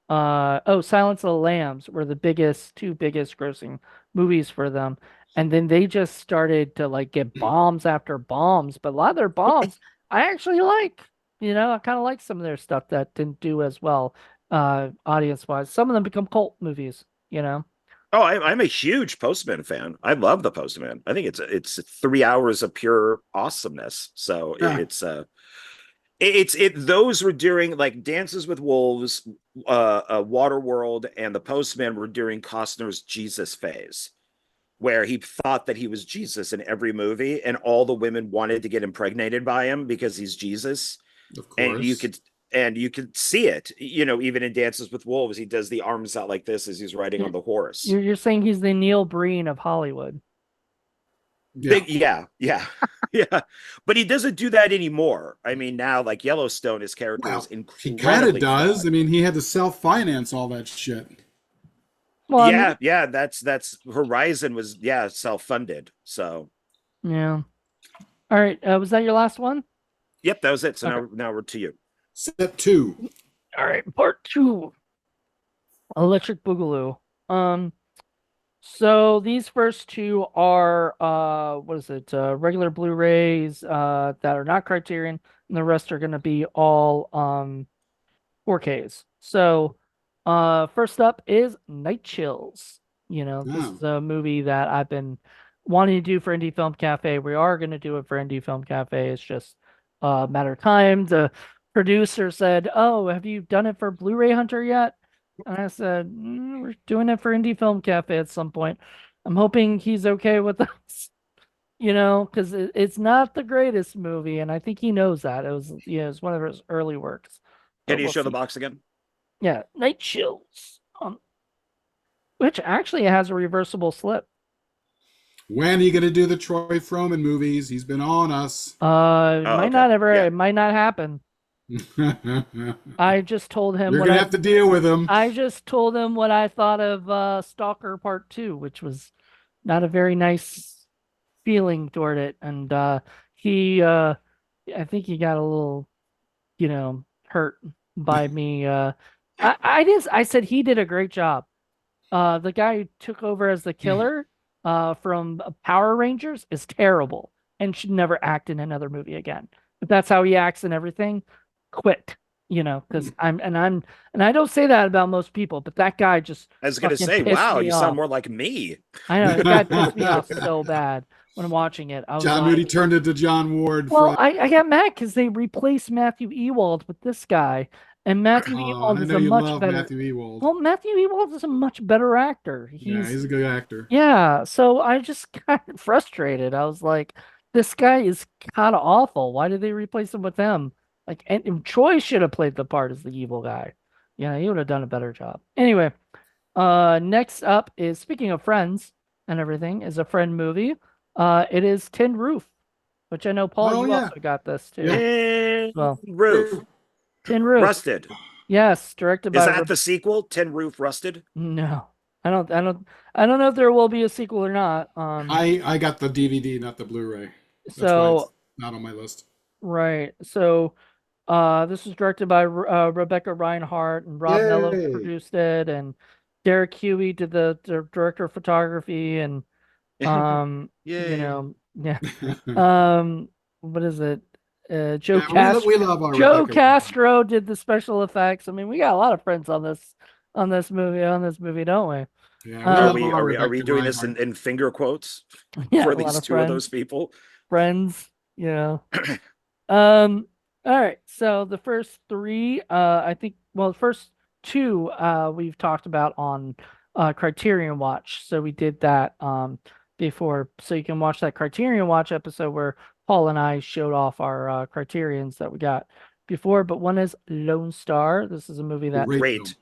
[SPEAKER 1] Silence of the Lambs were the two biggest grossing movies for them. And then they just started to like get bombs after bombs, but a lot of their bombs I actually like. I kind of like some of their stuff that didn't do as well, audience wise. Some of them become cult movies.
[SPEAKER 3] Oh, I'm a huge Postman fan. I love The Postman. I think it's 3 hours of pure awesomeness. So those were during like Dances with Wolves, Waterworld, and The Postman were during Costner's Jesus phase, where he thought that he was Jesus in every movie, and all the women wanted to get impregnated by him because he's Jesus.
[SPEAKER 2] Of course.
[SPEAKER 3] And you could see it, even in Dances with Wolves, he does the arms out like this as he's riding on the horse.
[SPEAKER 1] You're saying he's the Neil Breen of Hollywood.
[SPEAKER 3] Yeah. Yeah. But he doesn't do that anymore. I mean, now like Yellowstone, his character is incredible.
[SPEAKER 2] He kind of does. Fun. I mean, he had to self-finance all that shit.
[SPEAKER 3] Well, yeah. That's Horizon was self-funded. So
[SPEAKER 1] yeah. All right. Was that your last one?
[SPEAKER 3] Yep, that was it. So okay. now we're to you.
[SPEAKER 2] Step 2.
[SPEAKER 1] All right, part 2. Electric Boogaloo. So these first 2 are regular Blu-rays that are not Criterion, and the rest are going to be all 4Ks. So first up is Night Chills. This is a movie that I've been wanting to do for Indie Film Cafe. We are going to do it for Indie Film Cafe. It's just a matter of time. The producer said, "Oh, have you done it for Blu-ray Hunter yet?" And I said, "We're doing it for Indie Film Cafe at some point." I'm hoping he's okay with us, because it's not the greatest movie, and I think he knows that. It was one of his early works.
[SPEAKER 3] Can you show the box again?
[SPEAKER 1] Yeah, Night Chills, which actually has a reversible slip.
[SPEAKER 2] When are you going to do the Troy Froman movies? He's been on us.
[SPEAKER 1] It might not happen. I just told him
[SPEAKER 2] you're gonna have to deal with him.
[SPEAKER 1] I just told him what I thought of Stalker Part 2, which was not a very nice feeling toward it, and he I think he got a little hurt by me. I said he did a great job. The guy who took over as the killer from Power Rangers is terrible and should never act in another movie again. If that's how he acts and everything, quit. Because I don't say that about most people, but that guy just.
[SPEAKER 3] I was gonna say, wow, you sound more like me.
[SPEAKER 1] I know, the guy pissed me off so bad when I'm watching it.
[SPEAKER 2] John Moody turned into John Ward.
[SPEAKER 1] Well, I got mad because they replaced Matthew Ewald with this guy, and Matthew Ewald is a much better.
[SPEAKER 2] Matthew Ewald.
[SPEAKER 1] Well, Matthew Ewald is a much better actor.
[SPEAKER 2] He's a good actor.
[SPEAKER 1] Yeah, so I just got frustrated. I was like, this guy is kind of awful. Why did they replace him with him? And Troy should have played the part as the evil guy. Yeah, he would have done a better job. Anyway, next up is, speaking of Friends and everything, is a Friend movie. It is Tin Roof, which I know, Paul, you also got this too.
[SPEAKER 3] Roof.
[SPEAKER 1] Tin Roof.
[SPEAKER 3] Rusted.
[SPEAKER 1] Yes, directed by.
[SPEAKER 3] Is that the sequel? Tin Roof Rusted?
[SPEAKER 1] No. I don't know if there will be a sequel or not.
[SPEAKER 2] I got the DVD, not the Blu-ray. That's why it's not on my list.
[SPEAKER 1] Right. So this was directed by Rebecca Reinhardt, and Rob Mello produced it, and Derek Huey did the director of photography, and what is it? Joe
[SPEAKER 2] Yeah, we
[SPEAKER 1] Castro.
[SPEAKER 2] love our
[SPEAKER 1] Joe
[SPEAKER 2] Rebecca.
[SPEAKER 1] Castro did the special effects. I mean, we got a lot of friends on this movie, don't we?
[SPEAKER 2] Yeah, we
[SPEAKER 3] Are
[SPEAKER 2] love
[SPEAKER 1] Um,
[SPEAKER 3] we
[SPEAKER 2] our
[SPEAKER 3] are we are we
[SPEAKER 2] Rebecca
[SPEAKER 3] doing this
[SPEAKER 2] Reinhardt.
[SPEAKER 3] in finger quotes
[SPEAKER 1] yeah,
[SPEAKER 3] for
[SPEAKER 1] a lot
[SPEAKER 3] these
[SPEAKER 1] of
[SPEAKER 3] two of those
[SPEAKER 1] friends,
[SPEAKER 3] people?
[SPEAKER 1] friends. Yeah. Um, all right. So the first three, I think, well, the first two, we've talked about on Criterion Watch. So we did that before. So you can watch that Criterion Watch episode where Paul and I showed off our Criterions that we got before. But one is Lone Star. This is a movie that
[SPEAKER 2] Great film.
[SPEAKER 3] Great movie.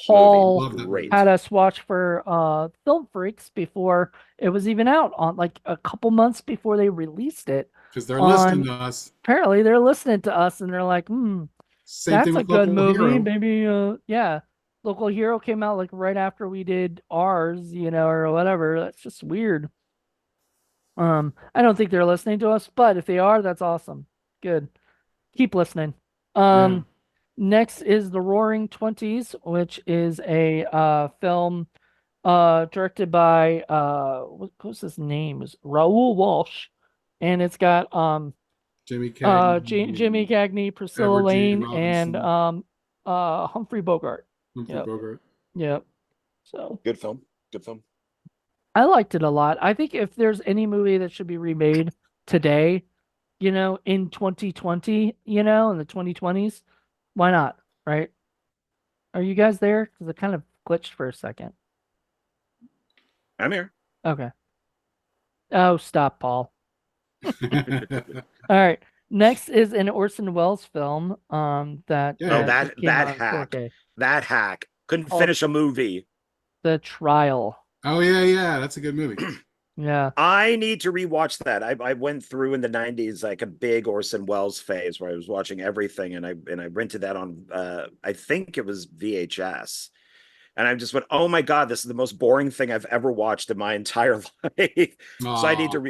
[SPEAKER 1] Paul
[SPEAKER 2] Love that movie.
[SPEAKER 3] Great.
[SPEAKER 1] had us watch for Film Freaks before it was even out, on like a couple months before they released it
[SPEAKER 2] Because they're listening
[SPEAKER 1] on.
[SPEAKER 2] to us.
[SPEAKER 1] Apparently they're listening to us and they're like,
[SPEAKER 2] Same thing
[SPEAKER 1] that's a
[SPEAKER 2] with
[SPEAKER 1] good
[SPEAKER 2] Local
[SPEAKER 1] movie.
[SPEAKER 2] Hero.
[SPEAKER 1] Maybe yeah. Local Hero came out like right after we did ours, or whatever. That's just weird. I don't think they're listening to us, but if they are, that's awesome. Good. Keep listening.
[SPEAKER 2] Yeah.
[SPEAKER 1] Next is The Roaring Twenties, which is a film directed by what's his name? Is Raoul Walsh, and it's got
[SPEAKER 2] Jimmy Cagney
[SPEAKER 1] Jimmy
[SPEAKER 2] and
[SPEAKER 1] Cagney, Priscilla
[SPEAKER 2] Edward G.
[SPEAKER 1] Lane, and
[SPEAKER 2] Robinson,
[SPEAKER 1] Humphrey Bogart.
[SPEAKER 2] Humphrey
[SPEAKER 1] Yep,
[SPEAKER 2] Bogart.
[SPEAKER 1] yep. So
[SPEAKER 3] Good film. Good film.
[SPEAKER 1] I liked it a lot. I think if there's any movie that should be remade today, in 2020, in the 2020s, why not? Right? Are you guys there? Because it kind of glitched for a second.
[SPEAKER 3] I'm here.
[SPEAKER 1] Okay. Oh, stop, Paul. All right. Next is an Orson Welles film that
[SPEAKER 2] Yeah.
[SPEAKER 3] Oh,
[SPEAKER 1] just came out in
[SPEAKER 3] hack.
[SPEAKER 1] 4K
[SPEAKER 3] That hack. Couldn't
[SPEAKER 1] called
[SPEAKER 3] finish a movie.
[SPEAKER 1] The Trial.
[SPEAKER 2] Oh yeah, that's a good movie.
[SPEAKER 1] Yeah.
[SPEAKER 3] I need to rewatch that. I went through in the 90s like a big Orson Welles phase where I was watching everything, and I rented that on I think it was VHS. And I just went, "Oh my God, this is the most boring thing I've ever watched in my entire life." So
[SPEAKER 2] Aw.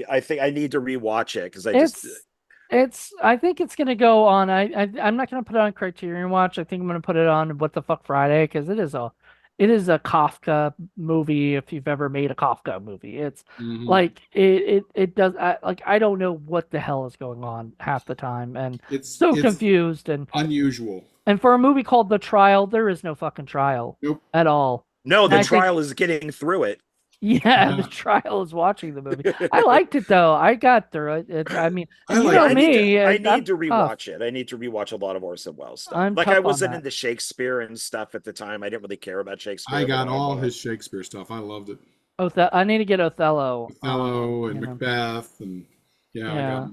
[SPEAKER 3] I think I need to rewatch it because
[SPEAKER 1] I think it's gonna go on. I'm not gonna put it on Criterion Watch. I think I'm gonna put it on What the Fuck Friday because it is a Kafka movie. If you've ever made a Kafka movie, it's
[SPEAKER 2] Mhm.
[SPEAKER 1] like it does. I don't know what the hell is going on half the time, and so
[SPEAKER 2] It's
[SPEAKER 1] confused.
[SPEAKER 2] unusual.
[SPEAKER 1] And for a movie called The Trial, there is no fucking trial
[SPEAKER 2] Nope.
[SPEAKER 1] at all.
[SPEAKER 3] no,
[SPEAKER 1] And
[SPEAKER 3] the
[SPEAKER 1] I think,
[SPEAKER 3] trial is getting through it.
[SPEAKER 1] yeah, the
[SPEAKER 2] Yeah.
[SPEAKER 1] trial is watching the movie. I liked it though. I got through it. I mean,
[SPEAKER 2] I
[SPEAKER 1] and you
[SPEAKER 2] like
[SPEAKER 1] know
[SPEAKER 2] it.
[SPEAKER 1] me,
[SPEAKER 3] I
[SPEAKER 1] I'm
[SPEAKER 3] need to
[SPEAKER 1] tough.
[SPEAKER 3] rewatch it. I need to rewatch a lot of Orson Welles stuff.
[SPEAKER 1] I'm
[SPEAKER 3] Like I
[SPEAKER 1] tough on
[SPEAKER 3] wasn't
[SPEAKER 1] that.
[SPEAKER 3] into Shakespeare and stuff at the time. I didn't really care about
[SPEAKER 2] I
[SPEAKER 3] Shakespeare, but
[SPEAKER 2] got
[SPEAKER 3] when I
[SPEAKER 2] all
[SPEAKER 3] bought
[SPEAKER 2] his Shakespeare stuff. I loved it.
[SPEAKER 1] I need to get Othello.
[SPEAKER 2] Othello and Macbeth and yeah, I got
[SPEAKER 1] Yeah.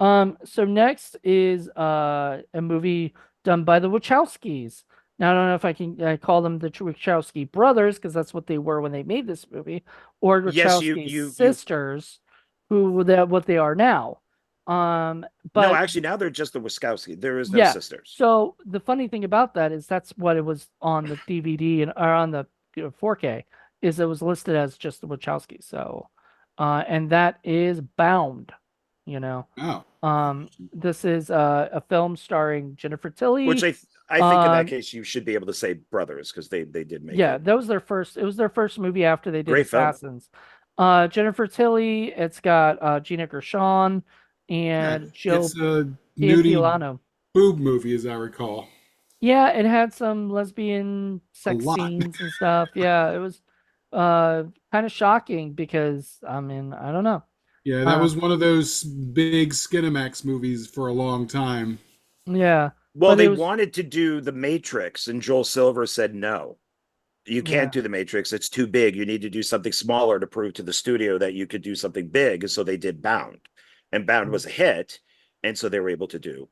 [SPEAKER 2] them.
[SPEAKER 1] So next is a movie done by the Wachowskis. Now I don't know if I can call them the Wachowski brothers because that's what they were when they made this movie, or
[SPEAKER 3] yes,
[SPEAKER 1] Wachowski
[SPEAKER 3] you
[SPEAKER 1] sisters, who that what they are now.
[SPEAKER 3] no,
[SPEAKER 1] But
[SPEAKER 3] actually now they're just the Wiskowski. There is no
[SPEAKER 1] yeah.
[SPEAKER 3] sisters.
[SPEAKER 1] So the funny thing about that is that's what it was on the DVD and or on the 4K is it was listed as just the Wachowski. So, and that is Bound. You know.
[SPEAKER 2] Oh.
[SPEAKER 1] This is a film starring Jennifer
[SPEAKER 3] Which
[SPEAKER 1] Tilly.
[SPEAKER 3] I think in that
[SPEAKER 1] Um,
[SPEAKER 3] case you should be able to say brothers because they did make
[SPEAKER 1] yeah,
[SPEAKER 3] it.
[SPEAKER 1] that was their first. It was their first movie after they did
[SPEAKER 3] Great film.
[SPEAKER 1] Assassins. Jennifer Tilly. It's got Gina Gershon
[SPEAKER 2] Yeah,
[SPEAKER 1] and Joe
[SPEAKER 2] it's a nudie
[SPEAKER 1] Pantoliano.
[SPEAKER 2] boob movie, as I recall.
[SPEAKER 1] Yeah, it had some lesbian
[SPEAKER 2] A
[SPEAKER 1] sex
[SPEAKER 2] lot.
[SPEAKER 1] scenes and stuff. Yeah, it was kind of shocking because I mean, I don't know.
[SPEAKER 2] Yeah, that
[SPEAKER 1] Uh,
[SPEAKER 2] was one of those big Skinamax movies for a long time.
[SPEAKER 1] yeah,
[SPEAKER 3] Well,
[SPEAKER 1] but it
[SPEAKER 3] they
[SPEAKER 1] was
[SPEAKER 3] wanted to do the Matrix, and Joel Silver said no. You can't
[SPEAKER 1] yeah.
[SPEAKER 3] do the Matrix. It's too big. You need to do something smaller to prove to the studio that you could do something big. So they did Bound, and Bound was a hit, and so they were able to do.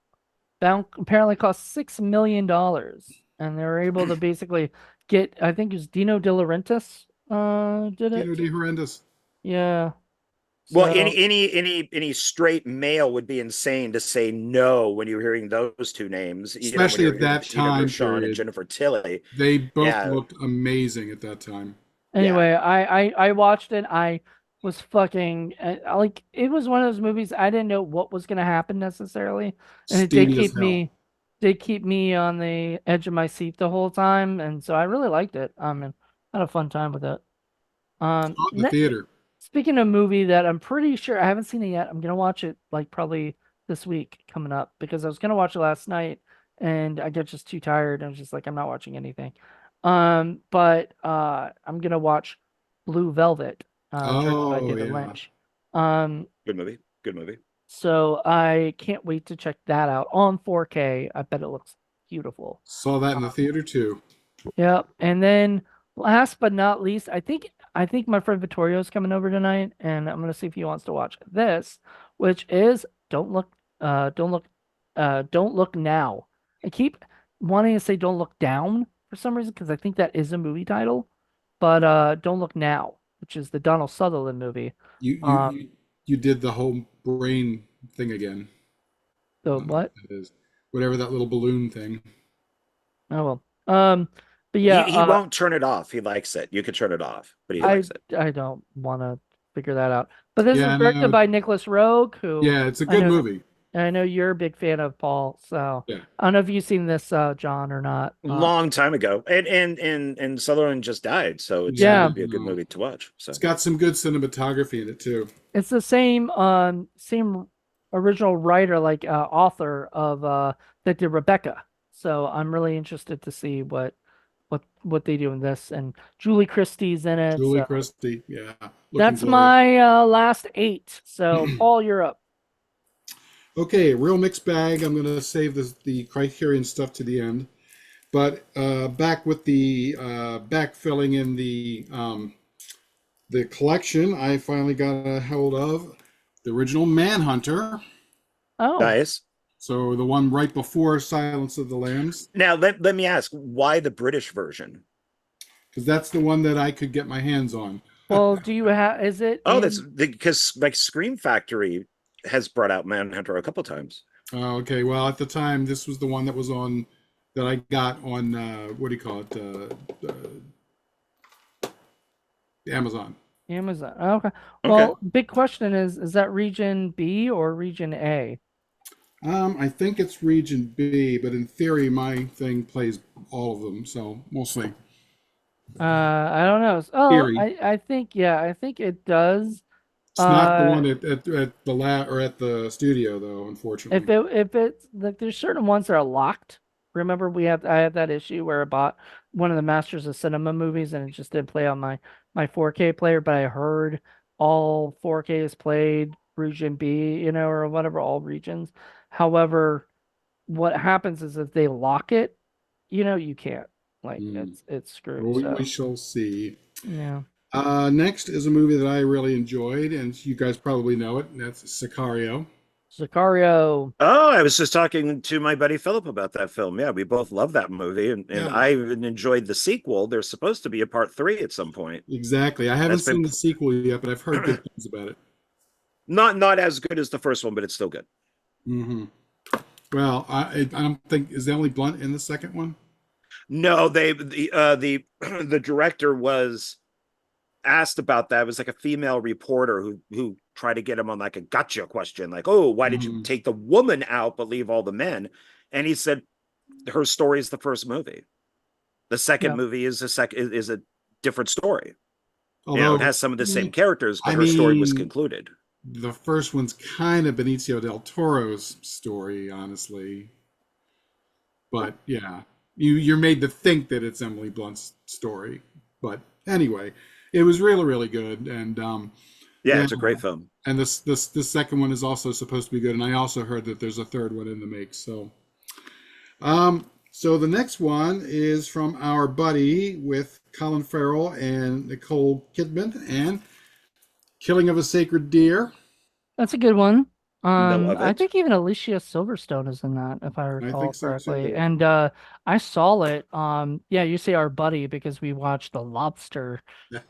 [SPEAKER 1] Bound apparently cost $6 million, and they were able to basically get. I think it was Dino De Laurentiis did
[SPEAKER 2] Dino
[SPEAKER 1] it.
[SPEAKER 2] De Horrendous.
[SPEAKER 1] Yeah.
[SPEAKER 3] Well,
[SPEAKER 1] So
[SPEAKER 3] any straight male would be insane to say no when you're hearing those two names. You know, when
[SPEAKER 2] Especially
[SPEAKER 3] you're
[SPEAKER 2] at
[SPEAKER 3] hearing
[SPEAKER 2] that
[SPEAKER 3] Gina
[SPEAKER 2] time
[SPEAKER 3] Gershon and
[SPEAKER 2] period.
[SPEAKER 3] Jennifer Tilly.
[SPEAKER 2] They both
[SPEAKER 3] Yeah,
[SPEAKER 2] looked amazing at that time.
[SPEAKER 3] yeah.
[SPEAKER 1] anyway, I watched it. I was fucking like it was one of those movies I didn't know what was gonna happen necessarily, and it did
[SPEAKER 2] Steamy as
[SPEAKER 1] keep
[SPEAKER 2] hell.
[SPEAKER 1] me on the edge of my seat the whole time, and so I really liked it. And had a fun time with it.
[SPEAKER 2] Saw it in the theater.
[SPEAKER 1] Speaking of movie that I'm pretty sure I haven't seen it yet, I'm gonna watch it like probably this week coming up because I was gonna watch it last night and I got just too tired. I was just like, I'm not watching anything. But I'm gonna watch Blue Velvet, directed by
[SPEAKER 2] Oh,
[SPEAKER 1] David
[SPEAKER 2] yeah.
[SPEAKER 1] Lynch. Um,
[SPEAKER 3] Good movie. Good movie.
[SPEAKER 1] so I can't wait to check that out on 4K. I bet it looks beautiful.
[SPEAKER 2] Saw that in the theater too.
[SPEAKER 1] Yep. And then last but not least, I think my friend Vittorio's coming over tonight, and I'm gonna see if he wants to watch this, which is Don't Look Don't Look Don't Look Now. I keep wanting to say Don't Look Down for some reason because I think that is a movie title. But Don't Look Now, which is the Donald Sutherland movie.
[SPEAKER 2] You you
[SPEAKER 1] Um
[SPEAKER 2] you, you did the whole brain thing again.
[SPEAKER 1] the
[SPEAKER 2] I don't know
[SPEAKER 1] what?
[SPEAKER 2] what that is. Whatever that little balloon thing.
[SPEAKER 1] Oh well. But yeah,
[SPEAKER 3] He won't turn it off. He likes it. You could turn it off, but he
[SPEAKER 1] I
[SPEAKER 3] likes it.
[SPEAKER 1] I don't want to figure that out. But this is
[SPEAKER 2] Yeah,
[SPEAKER 1] directed
[SPEAKER 2] no,
[SPEAKER 1] by Nicholas Roeg, who
[SPEAKER 2] yeah, it's a
[SPEAKER 1] I
[SPEAKER 2] good
[SPEAKER 1] know
[SPEAKER 2] movie.
[SPEAKER 1] I know you're a big fan of, Paul. So
[SPEAKER 2] Yeah.
[SPEAKER 1] I don't know if you've seen this, John, or not.
[SPEAKER 3] Long time ago, and Sutherland just died, so it
[SPEAKER 2] Yeah,
[SPEAKER 1] Yeah,
[SPEAKER 3] would be a good movie to watch.
[SPEAKER 2] it's
[SPEAKER 3] So
[SPEAKER 2] got some good cinematography in it too.
[SPEAKER 1] it's the same original writer, like author of that did Rebecca. So I'm really interested to see what they do in this. And Julie Christie's in it.
[SPEAKER 2] Julie
[SPEAKER 1] So
[SPEAKER 2] Christie, yeah, looking
[SPEAKER 1] that's
[SPEAKER 2] glorious.
[SPEAKER 1] my last eight. So Paul, you're up.
[SPEAKER 2] Okay, real mixed bag. I'm gonna save the Criterion stuff to the end. But back with the backfilling in the collection, I finally got a hold of the original Manhunter.
[SPEAKER 1] Oh.
[SPEAKER 3] nice.
[SPEAKER 2] So the one right before Silence of the Lambs,
[SPEAKER 3] Now let me ask, why the British version?
[SPEAKER 2] because that's the one that I could get my hands on.
[SPEAKER 1] Well, do you have? Is it
[SPEAKER 3] Oh, that's
[SPEAKER 1] in?
[SPEAKER 3] because like Scream Factory has brought out Manhunter a couple times.
[SPEAKER 2] Okay, well at the time this was the one that was on that I got on what do you call it? Amazon.
[SPEAKER 1] Amazon. Okay.
[SPEAKER 3] Okay.
[SPEAKER 1] Well, big question is that region B or region A?
[SPEAKER 2] I think it's Region B, but in theory, my thing plays all of them, so we'll see.
[SPEAKER 1] I don't know. Oh,
[SPEAKER 2] Theory.
[SPEAKER 1] I think yeah, I think it does.
[SPEAKER 2] It's not the
[SPEAKER 1] Uh,
[SPEAKER 2] one at the lab or at the studio, though,
[SPEAKER 1] if
[SPEAKER 2] unfortunately.
[SPEAKER 1] it's like there's certain ones that are locked. Remember, I had that issue where I bought one of the Masters of Cinema movies and it just didn't play on my 4K player, but I heard all 4K is played region B, or whatever, all regions. However, what happens is if they lock it, you can't. Like
[SPEAKER 2] Hmm.
[SPEAKER 1] it's screwed.
[SPEAKER 2] We
[SPEAKER 1] So
[SPEAKER 2] shall see.
[SPEAKER 1] yeah.
[SPEAKER 2] Next is a movie that I really enjoyed, and you guys probably know it, and that's Sicario.
[SPEAKER 1] Sicario.
[SPEAKER 3] Oh, I was just talking to my buddy Philip about that film. Yeah, we both love that movie, and
[SPEAKER 2] Yeah,
[SPEAKER 3] I even enjoyed the sequel. There's supposed to be a part three at some point.
[SPEAKER 2] exactly. I haven't
[SPEAKER 3] That's been
[SPEAKER 2] seen the sequel yet, but I've heard good things about it.
[SPEAKER 3] not as good as the first one, but it's still good.
[SPEAKER 2] Hmm. Well, I don't think is Emily Blunt in the second one.
[SPEAKER 3] No, the the director was asked about that. It was like a female reporter who tried to get him on like a gotcha question, like, "Oh, why did you
[SPEAKER 2] Hmm.
[SPEAKER 3] take the woman out but leave all the men?" And he said her story is the first movie. The second
[SPEAKER 1] Yeah.
[SPEAKER 3] movie is a different story. It
[SPEAKER 2] Although,
[SPEAKER 3] has some of the same characters, but
[SPEAKER 2] I
[SPEAKER 3] her story was
[SPEAKER 2] mean,
[SPEAKER 3] concluded.
[SPEAKER 2] the first one's kind of Benicio del Toro's story, honestly. But yeah, you're made to think that it's Emily Blunt's story. But anyway, it was really really good, and
[SPEAKER 3] Yeah,
[SPEAKER 2] yeah,
[SPEAKER 3] it's a great film.
[SPEAKER 2] and this second one is also supposed to be good, and I also heard that there's a third one in the make. So the next one is from our buddy with Colin Farrell and Nicole Kidman and Killing of a Sacred Deer.
[SPEAKER 1] That's a good one.
[SPEAKER 3] Know of
[SPEAKER 1] I
[SPEAKER 3] it.
[SPEAKER 1] think even Alicia Silverstone is in that, if I
[SPEAKER 2] I
[SPEAKER 1] recall
[SPEAKER 2] think so
[SPEAKER 1] correctly.
[SPEAKER 2] too.
[SPEAKER 1] And I saw it. Yeah, you say our buddy because we watched The Lobster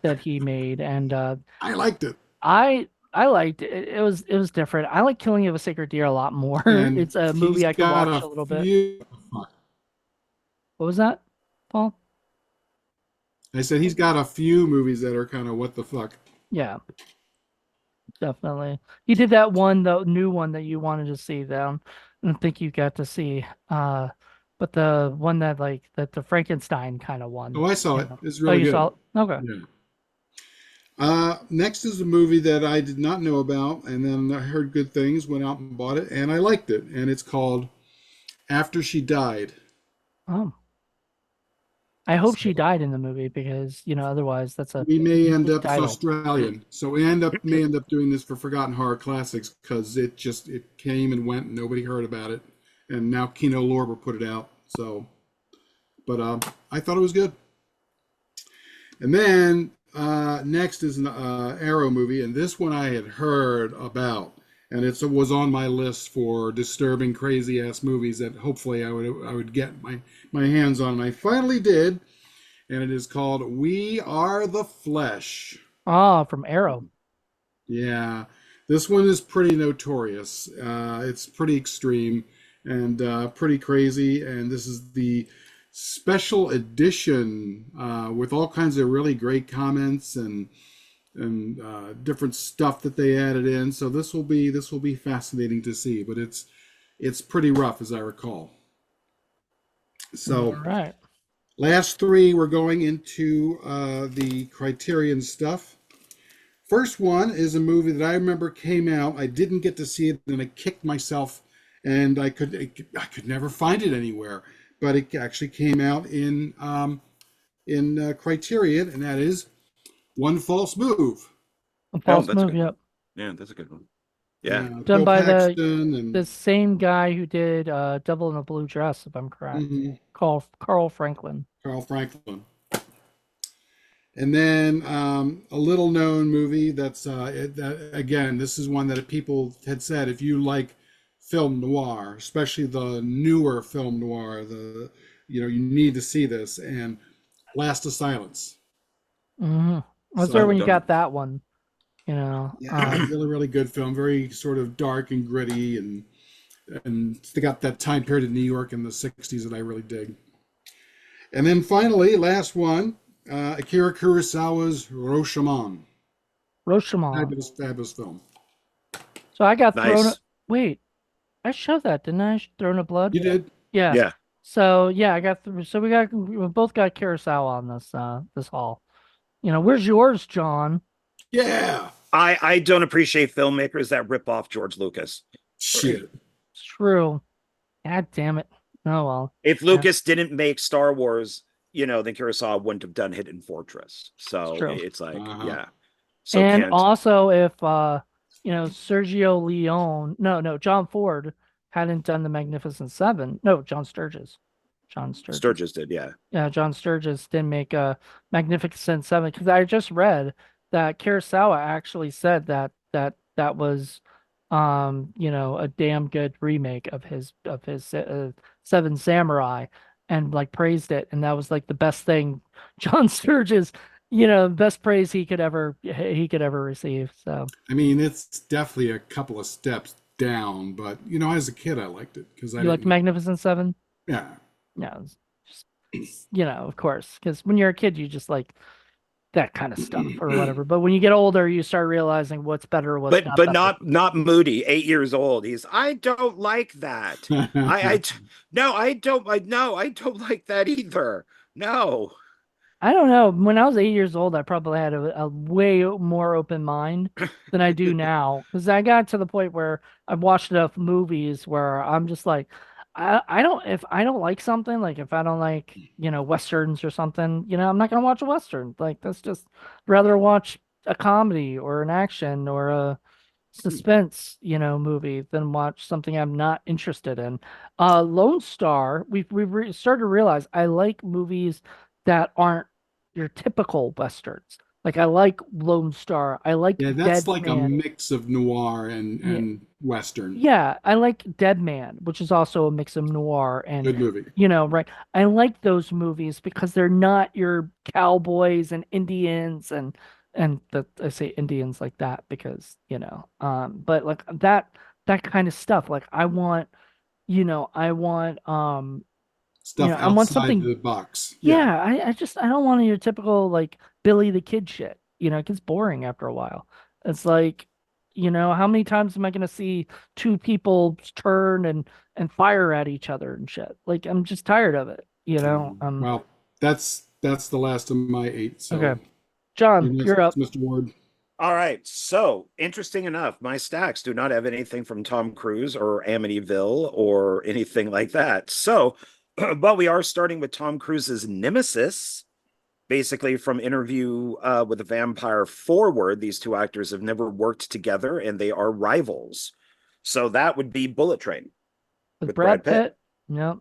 [SPEAKER 1] that he made, and
[SPEAKER 2] I liked it.
[SPEAKER 1] I liked it. It was different. I like Killing of a Sacred Deer a lot more.
[SPEAKER 2] And
[SPEAKER 1] It's a
[SPEAKER 2] he's
[SPEAKER 1] movie I could
[SPEAKER 2] got
[SPEAKER 1] watch
[SPEAKER 2] a
[SPEAKER 1] a little bit.
[SPEAKER 2] few.
[SPEAKER 1] What was that, Paul?
[SPEAKER 2] I said he's got a few movies that are kind of what the fuck.
[SPEAKER 1] Yeah, definitely. He did that one, the new one that you wanted to see, though. I don't think you got to see. But the one that the Frankenstein kind of one.
[SPEAKER 2] Oh, I saw
[SPEAKER 1] You
[SPEAKER 2] it.
[SPEAKER 1] know.
[SPEAKER 2] It's
[SPEAKER 1] Oh,
[SPEAKER 2] really
[SPEAKER 1] you
[SPEAKER 2] good.
[SPEAKER 1] saw it? Okay.
[SPEAKER 2] Yeah. Next is a movie that I did not know about, and then I heard good things, went out and bought it, and I liked it. And it's called After She Died.
[SPEAKER 1] Oh, I hope she
[SPEAKER 2] So
[SPEAKER 1] died in the movie because, otherwise that's a
[SPEAKER 2] we may end
[SPEAKER 1] unique
[SPEAKER 2] up, it's
[SPEAKER 1] title.
[SPEAKER 2] Australian, so we may end up doing this for Forgotten Horror Classics because it came and went and nobody heard about it, and now Kino Lorber put it out. So, but I thought it was good. And then next is an Arrow movie, and this one I had heard about, and it was on my list for disturbing, crazy ass movies that hopefully I would get my hands on, and I finally did. And it is called We Are the Flesh.
[SPEAKER 1] Ah, from Arrow.
[SPEAKER 2] Yeah, this one is pretty notorious. It's pretty extreme and pretty crazy, and this is the special edition with all kinds of really great comments and different stuff that they added in. So this will be fascinating to see, but it's pretty rough as I recall.
[SPEAKER 1] All
[SPEAKER 2] So
[SPEAKER 1] right.
[SPEAKER 2] last three, we're going into the Criterion stuff. First one is a movie that I remember came out. I didn't get to see it, and I kicked myself, and I could never find it anywhere. But it actually came out in Criterion, and that is One False Move.
[SPEAKER 1] A
[SPEAKER 3] Oh,
[SPEAKER 1] false
[SPEAKER 3] that's a
[SPEAKER 1] move,
[SPEAKER 3] good one.
[SPEAKER 1] yep.
[SPEAKER 3] Yeah, that's a good one. Yeah.
[SPEAKER 1] Done
[SPEAKER 2] Bill
[SPEAKER 1] by the
[SPEAKER 2] Paxton and
[SPEAKER 1] same guy who did Devil in a Blue Dress, if I'm correct.
[SPEAKER 2] mhm,
[SPEAKER 1] Carl Franklin.
[SPEAKER 2] Carl Franklin. And then a little known movie that again, this is one that people had said if you like film noir, especially the newer film noir, you need to see this. And Last of Silence.
[SPEAKER 1] Mm-hmm. I was there
[SPEAKER 2] So
[SPEAKER 1] when you
[SPEAKER 3] Done.
[SPEAKER 1] got that one.
[SPEAKER 2] yeah, really, really good film. Very sort of dark and gritty, and they got that time period in New York in the '60s that I really dig. And then finally, last one, Akira Kurosawa's Rashomon.
[SPEAKER 1] Rashomon.
[SPEAKER 2] Fabulous, fabulous film.
[SPEAKER 1] So I got thrown.
[SPEAKER 3] Nice.
[SPEAKER 1] Wait, I showed that, didn't I? Thrown a blood.
[SPEAKER 2] You did?
[SPEAKER 1] Yeah.
[SPEAKER 3] Yeah.
[SPEAKER 1] So yeah, I got through. So we both got Kurosawa on this haul. Where's yours, John?
[SPEAKER 2] Yeah.
[SPEAKER 3] I don't appreciate filmmakers that rip off George Lucas.
[SPEAKER 2] Shit.
[SPEAKER 1] It's true. God damn it. Oh well.
[SPEAKER 3] If
[SPEAKER 1] Yeah,
[SPEAKER 3] Lucas didn't make Star Wars, then Kurosawa wouldn't have done Hidden Fortress.
[SPEAKER 1] it's
[SPEAKER 3] So
[SPEAKER 1] true.
[SPEAKER 3] it's like,
[SPEAKER 2] Uh-huh.
[SPEAKER 3] yeah. So
[SPEAKER 1] And
[SPEAKER 3] can't.
[SPEAKER 1] also, if Sergio Leone, no, John Ford hadn't done the Magnificent Seven. No, John Sturges. John Sturges.
[SPEAKER 3] Sturgis did, yeah.
[SPEAKER 1] Yeah, John Sturges didn't make a Magnificent Seven because I just read that Kurosawa actually said that was a damn good remake of his Seven Samurai and like praised it, and that was like the best thing John Sturges, best praise he could ever receive. So
[SPEAKER 2] I mean, it's definitely a couple of steps down, but as a kid, I liked it because I
[SPEAKER 1] you like
[SPEAKER 2] didn't.
[SPEAKER 1] Magnificent Seven?
[SPEAKER 2] Yeah.
[SPEAKER 1] Yeah, it's just, of course, because when you're a kid, you just like that kind of stuff or whatever. But when you get older, you start realizing what's better, what's
[SPEAKER 3] But
[SPEAKER 1] not
[SPEAKER 3] but
[SPEAKER 1] better.
[SPEAKER 3] not Moody, 8 years old. I don't like that. No, I don't. No, I don't like that either. No.
[SPEAKER 1] I don't know. When I was 8 years old, I probably had a way more open mind than I do now. Because I got to the point where I've watched enough movies where I'm just like, if I don't like something, like if I don't like, Westerns or something, I'm not gonna watch a Western. Like that's just rather watch a comedy or an action or a suspense, movie than watch something I'm not interested in. Lone Star, we've started to realize I like movies that aren't your typical westerns. Like I like Lone Star. I like
[SPEAKER 2] Yeah, that's
[SPEAKER 1] Dead
[SPEAKER 2] like a
[SPEAKER 1] Man.
[SPEAKER 2] mix of noir and
[SPEAKER 1] Yeah,
[SPEAKER 2] western.
[SPEAKER 1] yeah, I like Dead Man, which is also a mix of noir and
[SPEAKER 2] Good movie.
[SPEAKER 1] right. I like those movies because they're not your cowboys and Indians and I say Indians like that because, but like that kind of stuff. Like I want
[SPEAKER 2] Stuff
[SPEAKER 1] I want
[SPEAKER 2] outside
[SPEAKER 1] something.
[SPEAKER 2] the box. Yeah.
[SPEAKER 1] Yeah, I don't want your typical like Billy the Kid shit. It gets boring after a while. It's like, how many times am I gonna see two people turn and fire at each other and shit? Like I'm just tired of it.
[SPEAKER 2] Well, that's the last of my eight. So
[SPEAKER 1] Okay. John, you're up.
[SPEAKER 2] Mr. Ward.
[SPEAKER 3] All right. So interesting enough, my stacks do not have anything from Tom Cruise or Amityville or anything like that. So, but we are starting with Tom Cruise's nemesis, basically from Interview with a Vampire forward. These two actors have never worked together and they are rivals. So that would be Bullet Train
[SPEAKER 1] With
[SPEAKER 3] with
[SPEAKER 1] Brad
[SPEAKER 3] Brad Pitt.
[SPEAKER 1] Pitt. Yep.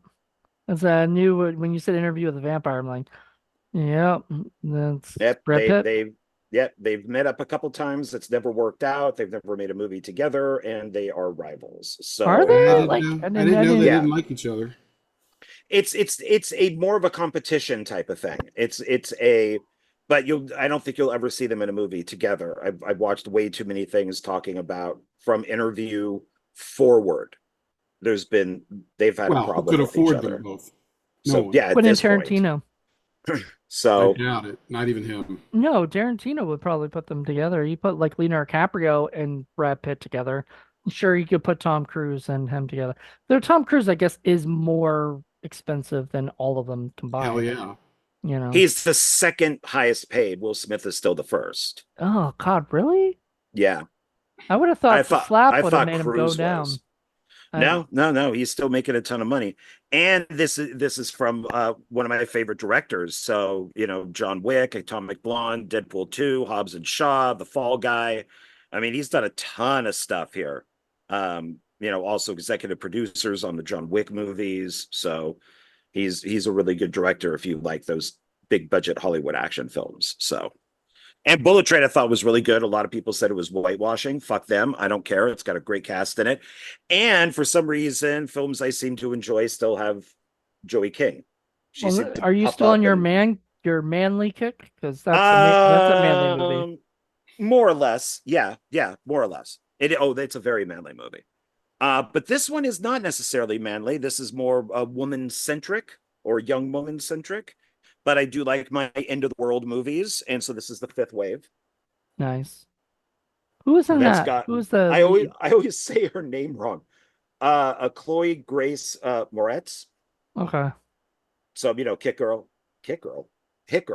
[SPEAKER 1] As I knew when you said Interview with a Vampire, I'm like, yep, that's
[SPEAKER 3] Yep,
[SPEAKER 1] Brad Pitt.
[SPEAKER 3] they've met up a couple times. It's never worked out. They've never made a movie together, and they are rivals. So
[SPEAKER 1] Are
[SPEAKER 2] I
[SPEAKER 1] they?
[SPEAKER 2] didn't
[SPEAKER 1] Like,
[SPEAKER 2] know.
[SPEAKER 1] I
[SPEAKER 2] I didn't know they
[SPEAKER 3] Yeah.
[SPEAKER 2] didn't like each other.
[SPEAKER 3] It's a more of a competition type of thing. But I don't think you'll ever see them in a movie together. I've watched way too many things talking about from Interview forward. They've had a
[SPEAKER 2] Well, who
[SPEAKER 3] problem
[SPEAKER 2] could
[SPEAKER 3] with each
[SPEAKER 2] afford
[SPEAKER 3] other.
[SPEAKER 2] them both? No
[SPEAKER 3] So
[SPEAKER 2] one.
[SPEAKER 3] yeah, at
[SPEAKER 1] Quentin
[SPEAKER 3] this point.
[SPEAKER 1] Tarantino.
[SPEAKER 2] I
[SPEAKER 3] So
[SPEAKER 2] doubt it. Not even him.
[SPEAKER 1] No, Tarantino would probably put them together. You put like Leonardo DiCaprio and Brad Pitt together. Sure, you could put Tom Cruise and him together. Though Tom Cruise, I guess, is more expensive than all of them
[SPEAKER 2] Hell
[SPEAKER 1] combined.
[SPEAKER 2] yeah.
[SPEAKER 1] You know.
[SPEAKER 3] he's the second highest paid. Will Smith is still the first.
[SPEAKER 1] Oh God, really?
[SPEAKER 3] Yeah.
[SPEAKER 1] I would have thought the slap
[SPEAKER 3] I
[SPEAKER 1] would have
[SPEAKER 3] thought
[SPEAKER 1] made him go
[SPEAKER 3] Cruise
[SPEAKER 1] down.
[SPEAKER 3] was. No. He's still making a ton of money, and this is from one of my favorite directors. So John Wick, Atomic Blonde, Deadpool 2, Hobbs and Shaw, The Fall Guy. I mean, he's done a ton of stuff here. Also executive producers on the John Wick movies. So he's a really good director if you like those big budget Hollywood action films. So. And Bullet Train, I thought was really good. A lot of people said it was whitewashing. Fuck them. I don't care. It's got a great cast in it. And for some reason, films I seem to enjoy still have Joey King. She seemed to
[SPEAKER 1] Are you
[SPEAKER 3] pop
[SPEAKER 1] still on
[SPEAKER 3] up
[SPEAKER 1] your manly kick? Because that's a manly movie.
[SPEAKER 3] More or less. Yeah, more or less. It's a very manly movie. But this one is not necessarily manly. This is more woman centric or young woman centric. But I do like my end of the world movies, and so this is the fifth wave.
[SPEAKER 1] Nice. Who is in
[SPEAKER 3] That's
[SPEAKER 1] that?
[SPEAKER 3] got
[SPEAKER 1] Who's the
[SPEAKER 3] I always
[SPEAKER 1] lead?
[SPEAKER 3] I always say her name wrong. Chloe Grace Moretz.
[SPEAKER 1] Okay.
[SPEAKER 3] So Kick Girl, Hit Girl.
[SPEAKER 1] Hit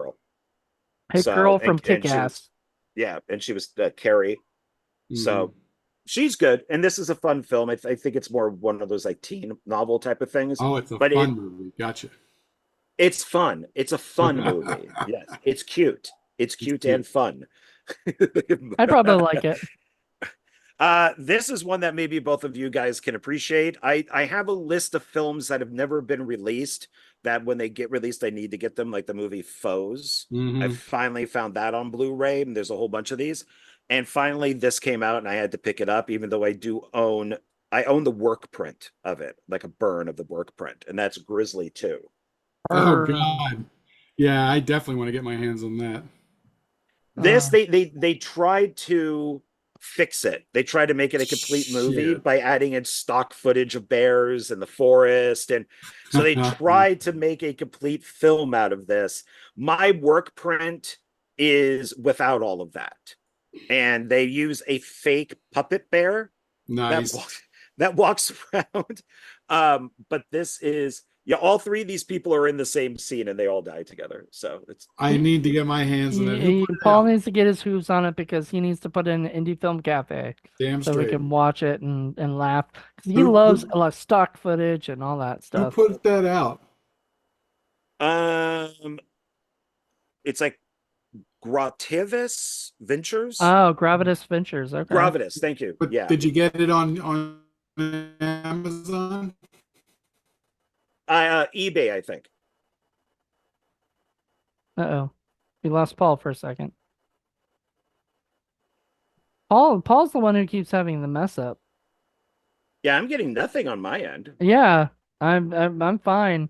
[SPEAKER 1] girl from
[SPEAKER 3] And
[SPEAKER 1] Kick
[SPEAKER 3] she was,
[SPEAKER 1] Ass.
[SPEAKER 3] yeah, and she was Carrie. So she's good, and this is a fun film. I think it's more one of those like teen novel type of things.
[SPEAKER 2] Oh, it's a
[SPEAKER 3] but
[SPEAKER 2] fun movie. Gotcha.
[SPEAKER 3] It's fun. It's a fun movie. Yes, it's cute. It's cute and fun.
[SPEAKER 1] I'd probably like it.
[SPEAKER 3] This is one that maybe both of you guys can appreciate. I have a list of films that have never been released that when they get released, I need to get them, like the movie Foes. I finally found that on Blu-ray, and there's a whole bunch of these. And finally, this came out, and I had to pick it up, even though I own the work print of it, like a burn of the work print, and that's Grizzly 2.
[SPEAKER 2] Oh God. Yeah, I definitely want to get my hands on that.
[SPEAKER 3] This they tried to fix it. They tried to make it a complete movie by adding in stock footage of bears in the forest, and so they tried to make a complete film out of this. My work print is without all of that, and they use a fake puppet bear that walks around. But this is. Yeah, all three of these people are in the same scene and they all die together. So
[SPEAKER 2] I need to get my hands on that.
[SPEAKER 1] Paul needs to get his hooves on it because he needs to put in an indie film cafe.
[SPEAKER 2] Damn
[SPEAKER 1] so
[SPEAKER 2] straight.
[SPEAKER 1] we can watch it and laugh. Because he loves a lot of stock footage and all that stuff.
[SPEAKER 2] Who put that out?
[SPEAKER 3] It's like Grativis Ventures.
[SPEAKER 1] Oh, Gravitas Ventures. Okay.
[SPEAKER 3] Gravitas, thank you.
[SPEAKER 2] But
[SPEAKER 3] yeah.
[SPEAKER 2] Did you get it on Amazon?
[SPEAKER 3] eBay, I think.
[SPEAKER 1] Uh-oh. We lost Paul for a second. Paul's the one who keeps having the mess up.
[SPEAKER 3] Yeah, I'm getting nothing on my end.
[SPEAKER 1] Yeah, I'm fine.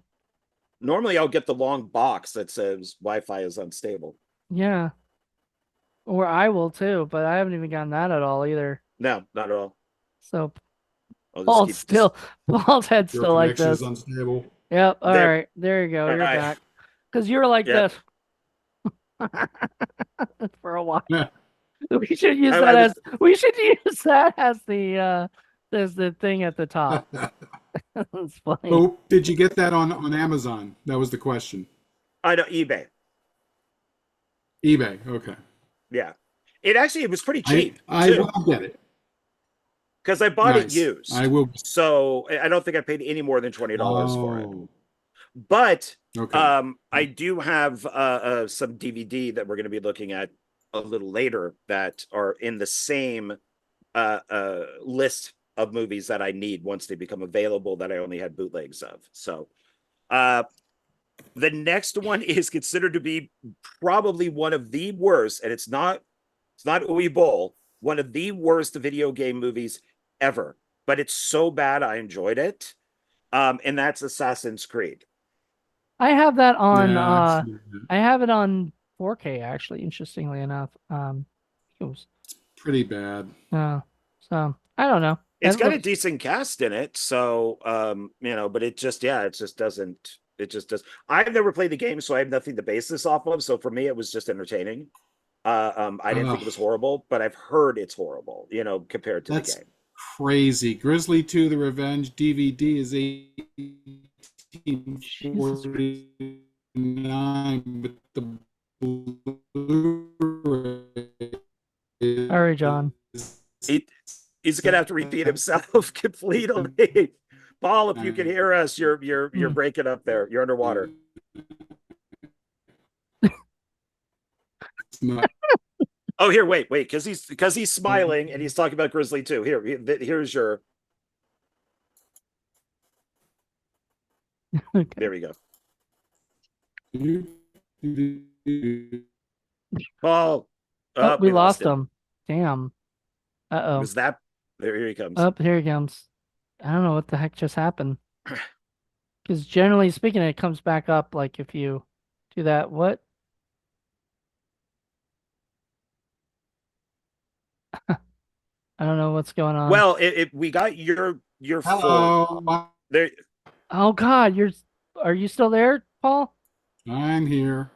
[SPEAKER 3] Normally I'll get the long box that says Wi-Fi is unstable.
[SPEAKER 1] Yeah. Or I will too, but I haven't even gotten that at all either.
[SPEAKER 3] No, not at all.
[SPEAKER 1] So Paul's head's still like this.
[SPEAKER 2] Unstable.
[SPEAKER 1] Yep. All right. There you go. You're back. Because you were like this for a while.
[SPEAKER 2] Yeah.
[SPEAKER 1] We should use that as the thing at the top. That's funny.
[SPEAKER 2] Oh, did you get that on Amazon? That was the question.
[SPEAKER 3] I know eBay.
[SPEAKER 2] eBay. Okay.
[SPEAKER 3] Yeah, it was pretty
[SPEAKER 2] I
[SPEAKER 3] cheap
[SPEAKER 2] I
[SPEAKER 3] too,
[SPEAKER 2] will get it.
[SPEAKER 3] because I bought it
[SPEAKER 2] Nice. I
[SPEAKER 3] used.
[SPEAKER 2] will.
[SPEAKER 3] So I don't think I paid any more than $20 for it.
[SPEAKER 2] Oh.
[SPEAKER 3] But
[SPEAKER 2] Okay.
[SPEAKER 3] I do have some DVD that we're going to be looking at a little later that are in the same list of movies that I need once they become available that I only had bootlegs of. So uh, the next one is considered to be probably one of the worst, and it's not Uwe Boll, one of the worst video game movies ever. But it's so bad I enjoyed it. And that's Assassin's Creed.
[SPEAKER 1] I have that on
[SPEAKER 2] Yeah, I've seen it.
[SPEAKER 1] I have it on 4K actually, interestingly enough. It was
[SPEAKER 2] Pretty bad.
[SPEAKER 1] so I don't know.
[SPEAKER 3] It's
[SPEAKER 1] It
[SPEAKER 3] got a
[SPEAKER 1] looks
[SPEAKER 3] decent cast in it, so but it just it just does. I've never played the game, so I have nothing to base this off of. So for me, it was just entertaining. I didn't think it was horrible, but I've heard it's horrible, compared to the
[SPEAKER 2] That's
[SPEAKER 3] game.
[SPEAKER 2] crazy. Grizzly 2: The Revenge DVD is
[SPEAKER 1] Jesus Christ.
[SPEAKER 2] 1849, but the Blu-ray
[SPEAKER 1] All right, John.
[SPEAKER 2] is
[SPEAKER 3] He, he's gonna have to repeat himself completely. Paul, if you can hear us, you're
[SPEAKER 1] Hmm.
[SPEAKER 3] breaking up there. You're underwater.
[SPEAKER 2] not.
[SPEAKER 3] Oh, here, wait, because he's smiling and he's talking about Grizzly too. Here's your.
[SPEAKER 1] Okay.
[SPEAKER 3] There we go. Paul,
[SPEAKER 1] Oh, we
[SPEAKER 3] we lost
[SPEAKER 1] lost
[SPEAKER 3] him.
[SPEAKER 1] him. Damn. Uh-oh.
[SPEAKER 3] Was that? Here he comes.
[SPEAKER 1] Up here he comes. I don't know what the heck just happened. Because generally speaking, it comes back up like if you do that. What? I don't know what's going on.
[SPEAKER 3] Well, we got your full
[SPEAKER 2] Hello,
[SPEAKER 3] there.
[SPEAKER 1] Oh God, are you still there, Paul?
[SPEAKER 2] I'm here.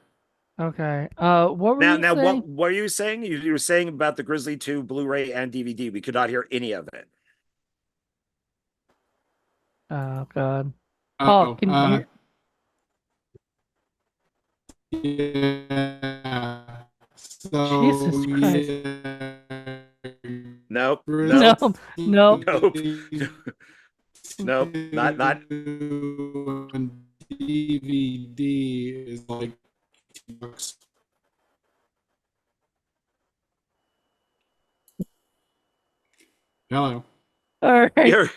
[SPEAKER 1] Okay. What were you
[SPEAKER 3] Now, what
[SPEAKER 1] saying?
[SPEAKER 3] were you saying? You were saying about the Grizzly 2 Blu-ray and DVD. We could not hear any of it.
[SPEAKER 1] Oh God. Paul,
[SPEAKER 2] Oh,
[SPEAKER 1] can you hear?
[SPEAKER 2] yeah. So
[SPEAKER 1] Jesus Christ.
[SPEAKER 2] yeah,
[SPEAKER 3] Nope,
[SPEAKER 1] No,
[SPEAKER 3] nope,
[SPEAKER 2] Grizzly
[SPEAKER 1] no.
[SPEAKER 3] nope, nope. Not.
[SPEAKER 2] 2 on DVD is like $2. Hello.
[SPEAKER 1] All right.
[SPEAKER 3] You're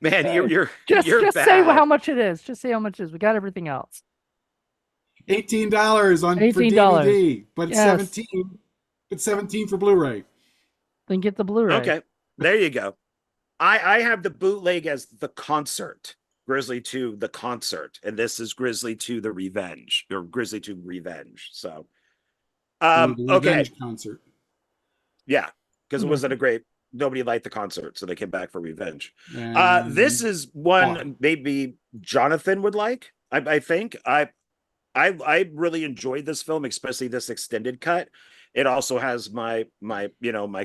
[SPEAKER 3] man. You're
[SPEAKER 1] Just
[SPEAKER 3] you're
[SPEAKER 1] just say how
[SPEAKER 3] bad.
[SPEAKER 1] much it is. Just say how much it is. We got everything else.
[SPEAKER 2] $18 for
[SPEAKER 1] $18.
[SPEAKER 2] DVD, but
[SPEAKER 1] Yes.
[SPEAKER 2] 17 for Blu-ray.
[SPEAKER 1] Then get the Blu-ray.
[SPEAKER 3] Okay, there you go. I have the bootleg as the concert. Grizzly 2 the concert, and this is Grizzly 2 the Revenge, or Grizzly 2 Revenge. So
[SPEAKER 2] The
[SPEAKER 3] okay.
[SPEAKER 2] Revenge concert.
[SPEAKER 3] Yeah, because it
[SPEAKER 1] Yeah.
[SPEAKER 3] wasn't a great nobody liked the concert, so they came back for Revenge. This
[SPEAKER 2] And
[SPEAKER 3] is one maybe Jonathan would like. I think I really enjoyed this film, especially this extended cut. It also has my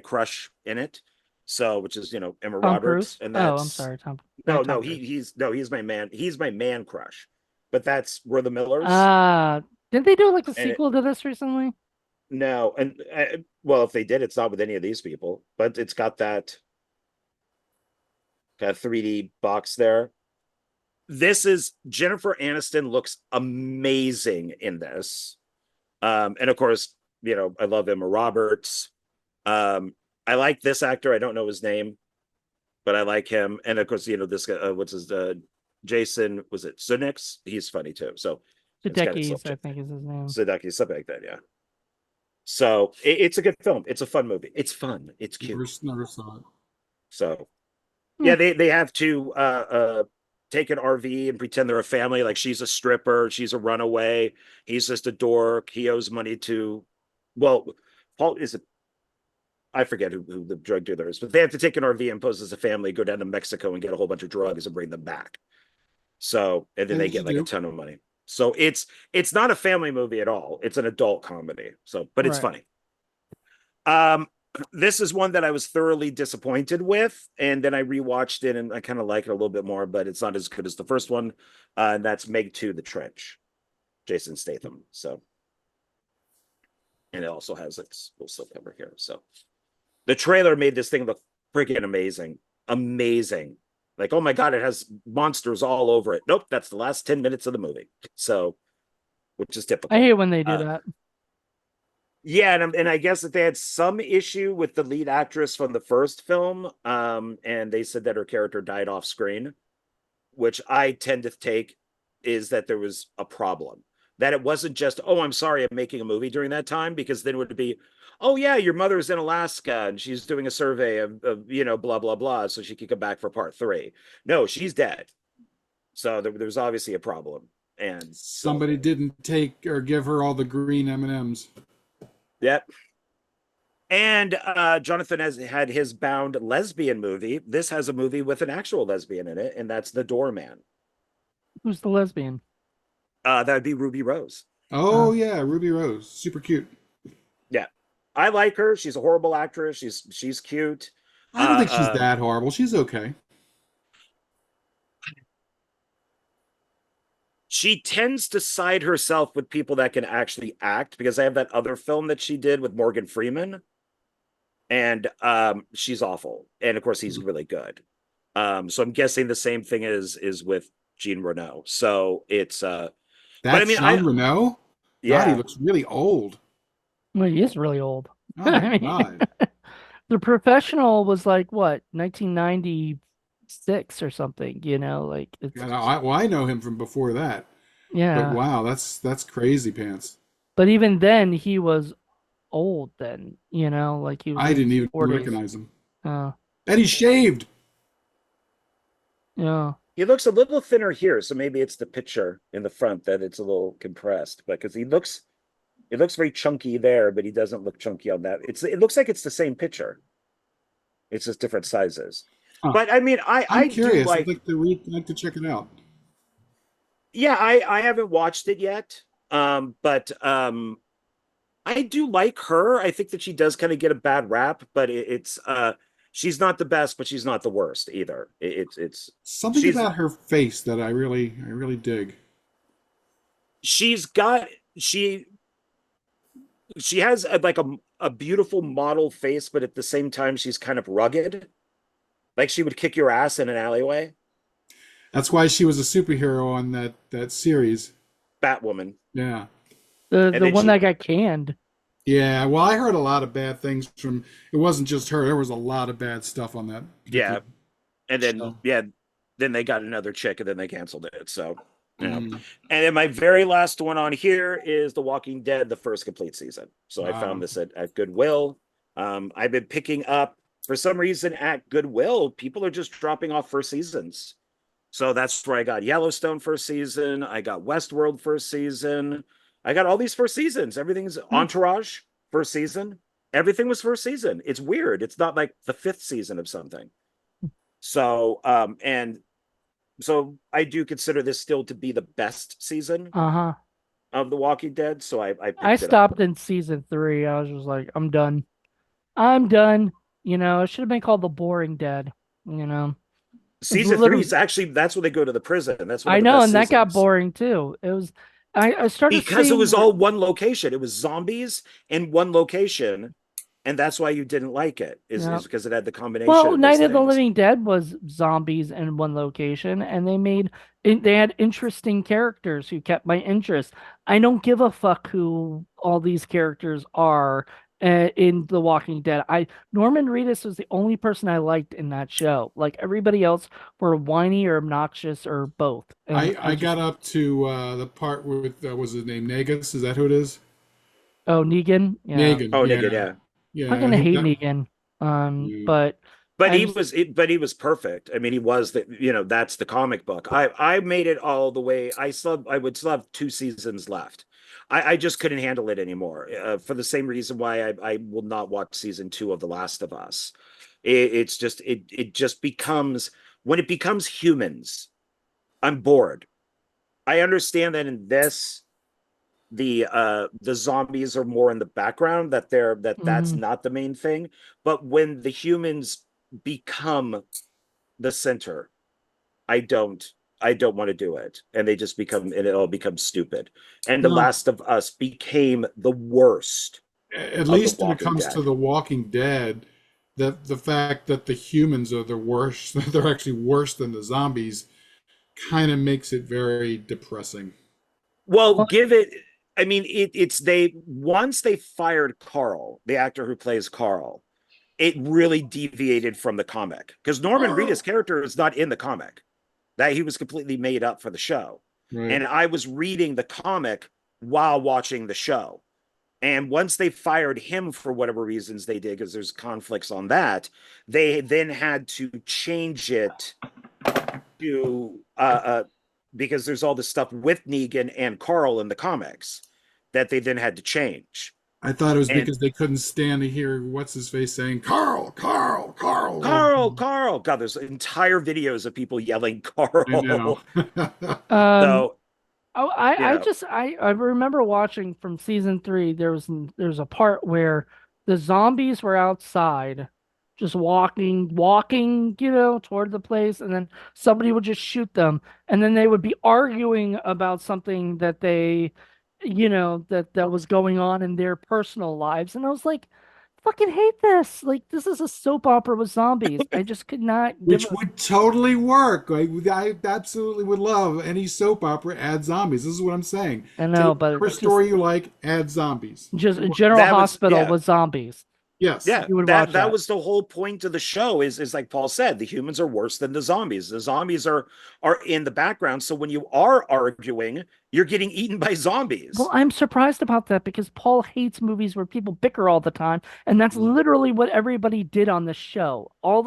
[SPEAKER 3] crush in it, so which is Emma
[SPEAKER 1] Tom
[SPEAKER 3] Roberts,
[SPEAKER 1] Cruise.
[SPEAKER 3] and
[SPEAKER 1] Oh, I'm
[SPEAKER 3] that's
[SPEAKER 1] sorry, Tom.
[SPEAKER 3] no,
[SPEAKER 1] Tom
[SPEAKER 3] no,
[SPEAKER 1] Cruise.
[SPEAKER 3] he's my man. He's my man crush. But that's We're the Millers,
[SPEAKER 1] Uh, didn't they do like a
[SPEAKER 3] and
[SPEAKER 1] sequel to this recently?
[SPEAKER 3] no, and well, if they did, it's not with any of these people, but it's got that kind of 3D box there. This is Jennifer Aniston looks amazing in this, and of course, I love Emma Roberts. I like this actor. I don't know his name, but I like him. And of course, this guy, what's his Jason, was it Sudeikis? He's funny too. So it's kind of
[SPEAKER 1] Sudeikis, I think is his name.
[SPEAKER 3] Sudeikis, something like that. Yeah. So it's a good film. It's a fun movie. It's fun. It's cute.
[SPEAKER 2] never saw it.
[SPEAKER 3] So
[SPEAKER 1] Hmm.
[SPEAKER 3] yeah, they have to take an RV and pretend they're a family. Like she's a stripper, she's a runaway. He's just a dork. He owes money to, well, Paul is it. I forget who the drug dealer is, but they have to take an RV and pose as a family, go down to Mexico and get a whole bunch of drugs and bring them back. So, and then they
[SPEAKER 2] As you
[SPEAKER 3] get like a
[SPEAKER 2] do.
[SPEAKER 3] ton of money. So it's not a family movie at all. It's an adult comedy. So, but it's
[SPEAKER 1] Right.
[SPEAKER 3] funny. This is one that I was thoroughly disappointed with, and then I rewatched it and I kind of like it a little bit more, but it's not as good as the first one. And that's Meg 2: The Trench, Jason Statham. So and it also has its little slipcover here. So the trailer made this thing look freaking amazing. Like, oh my god, it has monsters all over it. Nope, that's the last 10 minutes of the movie. So, which is typical.
[SPEAKER 1] I hate when they do that.
[SPEAKER 3] Yeah, and I guess that they had some issue with the lead actress from the first film, and they said that her character died off screen, which I tend to take is that there was a problem. That it wasn't just, oh, I'm sorry, I'm making a movie during that time, because then it would be, oh yeah, your mother's in Alaska and she's doing a survey of blah blah blah, so she could come back for part 3. No, she's dead. So there's obviously a problem, and
[SPEAKER 2] somebody didn't take or give her all the green M&Ms.
[SPEAKER 3] Yep. And Jonathan has had his bound lesbian movie. This has a movie with an actual lesbian in it, and that's The Doorman.
[SPEAKER 1] Who's the lesbian?
[SPEAKER 3] That would be Ruby Rose.
[SPEAKER 2] Oh yeah, Ruby Rose, super cute.
[SPEAKER 3] Yeah, I like her. She's a horrible actress. She's cute.
[SPEAKER 2] I don't think she's that horrible. She's okay.
[SPEAKER 3] She tends to side herself with people that can actually act, because I have that other film that she did with Morgan Freeman, and she's awful, and of course he's really good. So I'm guessing the same thing is with Jean Reno. So it's
[SPEAKER 2] that's
[SPEAKER 3] but I mean,
[SPEAKER 2] Jean Reno.
[SPEAKER 3] Yeah,
[SPEAKER 2] God, he looks really old.
[SPEAKER 1] Well, he is really old.
[SPEAKER 2] Oh my God.
[SPEAKER 1] The Professional was like what, 1996 or something, like it's
[SPEAKER 2] I know him from before that.
[SPEAKER 1] yeah.
[SPEAKER 2] But wow, that's crazy pants.
[SPEAKER 1] But even then he was old then, like he was
[SPEAKER 2] I
[SPEAKER 1] in
[SPEAKER 2] didn't
[SPEAKER 1] his
[SPEAKER 2] even
[SPEAKER 1] 40s.
[SPEAKER 2] recognize him.
[SPEAKER 1] And
[SPEAKER 2] he shaved.
[SPEAKER 1] yeah.
[SPEAKER 3] he looks a little thinner here, so maybe it's the picture in the front that it's a little compressed, but because it looks very chunky there, but he doesn't look chunky on that. It looks like it's the same picture. It's just different sizes.
[SPEAKER 2] Huh.
[SPEAKER 3] But I mean,
[SPEAKER 2] I'm curious.
[SPEAKER 3] do like,
[SPEAKER 2] I'd like to check it out.
[SPEAKER 3] yeah, I haven't watched it yet. But I do like her. I think that she does kind of get a bad rap, but it's she's not the best, but she's not the worst either. It's
[SPEAKER 2] Something about her face that I really dig.
[SPEAKER 3] She's got she has a beautiful model face, but at the same time she's kind of rugged. Like she would kick your ass in an alleyway.
[SPEAKER 2] That's why she was a superhero on that series.
[SPEAKER 3] Batwoman.
[SPEAKER 2] Yeah.
[SPEAKER 1] The one that got canned.
[SPEAKER 2] Yeah, well, I heard a lot of bad things from. It wasn't just her. There was a lot of bad stuff on that.
[SPEAKER 3] Yeah, and then then they got another chick, and then they canceled it. So, And then my very last one on here is The Walking Dead, the first complete season. So I found this at Goodwill. I've been picking up, for some reason, at Goodwill, people are just dropping off first seasons. So that's where I got Yellowstone first season. I got Westworld first season. I got all these first seasons. Everything's Entourage first season. Everything was first season. It's weird. It's not like the 5th season of something. So, and so I do consider this still to be the best season of The Walking Dead. So I
[SPEAKER 1] stopped in season 3. I was just like, I'm done. It should have been called The Boring Dead.
[SPEAKER 3] Season 3 is actually, that's where they go to the prison. That's what
[SPEAKER 1] I know, and that got boring too. It was I started
[SPEAKER 3] because it was all one location. It was zombies in one location, and that's why you didn't like it. Is because it had the combination.
[SPEAKER 1] Well,
[SPEAKER 3] of
[SPEAKER 1] Night of the Living Dead was zombies in one location, and they had interesting characters who kept my interest. I don't give a fuck who all these characters are in The Walking Dead. Norman Reedus was the only person I liked in that show. Like everybody else were whiny or obnoxious or both.
[SPEAKER 2] I got up to the part with was his name Negus? Is that who it is?
[SPEAKER 1] Oh, Negan. Yeah.
[SPEAKER 2] Negan.
[SPEAKER 3] Oh, Negan. Yeah.
[SPEAKER 1] Yeah. I'm gonna hate Negan.
[SPEAKER 3] But he was perfect. I mean, he was that's the comic book. I made it all the way. I would still have 2 seasons left. I just couldn't handle it anymore for the same reason why I will not watch season 2 of The Last of Us. It just becomes, when it becomes humans, I'm bored. I understand that in this, the zombies are more in the background, that's not the main thing. But when the humans become the center, I don't want to do it, and they just become, and it all becomes stupid. And The Last of Us became the worst
[SPEAKER 2] at
[SPEAKER 3] of The
[SPEAKER 2] least when it
[SPEAKER 3] Walking
[SPEAKER 2] comes to
[SPEAKER 3] Dead.
[SPEAKER 2] The Walking Dead, that the fact that the humans are the worst, they're actually worse than the zombies, kind of makes it very depressing.
[SPEAKER 3] Well,
[SPEAKER 1] Well,
[SPEAKER 3] give it. I mean, it's they once they fired Carl, the actor who plays Carl, it really deviated from the comic because Norman Reedus' character is not in the comic. That he was completely made up for the show.
[SPEAKER 2] Right.
[SPEAKER 3] And I was reading the comic while watching the show. And once they fired him for whatever reasons they did, because there's conflicts on that, they then had to change it to because there's all this stuff with Negan and Carl in the comics that they then had to change.
[SPEAKER 2] I thought it was
[SPEAKER 3] And
[SPEAKER 2] because they couldn't stand to hear what's his face saying Carl, Carl, Carl. Oh,
[SPEAKER 3] Carl, God, there's entire videos of people yelling
[SPEAKER 2] I know.
[SPEAKER 3] Carl.
[SPEAKER 1] um,
[SPEAKER 3] So,
[SPEAKER 1] oh,
[SPEAKER 3] you know,
[SPEAKER 1] I remember watching from season 3. There was a part where the zombies were outside, just walking, toward the place, and then somebody would just shoot them, and then they would be arguing about something that that was going on in their personal lives, and I was like, fucking hate this. Like, this is a soap opera with zombies. I just could not give
[SPEAKER 2] Which
[SPEAKER 1] a.
[SPEAKER 2] would totally work. I absolutely would love any soap opera add zombies. This is what I'm saying.
[SPEAKER 1] I know,
[SPEAKER 2] Take
[SPEAKER 1] but
[SPEAKER 2] whatever
[SPEAKER 1] it's just
[SPEAKER 2] story you like, add zombies.
[SPEAKER 1] just
[SPEAKER 2] It
[SPEAKER 1] a
[SPEAKER 2] works.
[SPEAKER 1] General
[SPEAKER 3] that was,
[SPEAKER 1] Hospital
[SPEAKER 3] yeah.
[SPEAKER 1] with zombies.
[SPEAKER 2] Yes.
[SPEAKER 3] Yeah,
[SPEAKER 1] You would
[SPEAKER 3] that
[SPEAKER 1] watch
[SPEAKER 3] that
[SPEAKER 1] that.
[SPEAKER 3] was the whole point of the show is like Paul said, the humans are worse than the zombies. The zombies are in the background. So when you are arguing, you're getting eaten by
[SPEAKER 1] Well,
[SPEAKER 3] zombies.
[SPEAKER 1] I'm surprised about that because Paul hates movies where people bicker all the time, and that's
[SPEAKER 2] Mm.
[SPEAKER 1] literally what everybody did on the show. All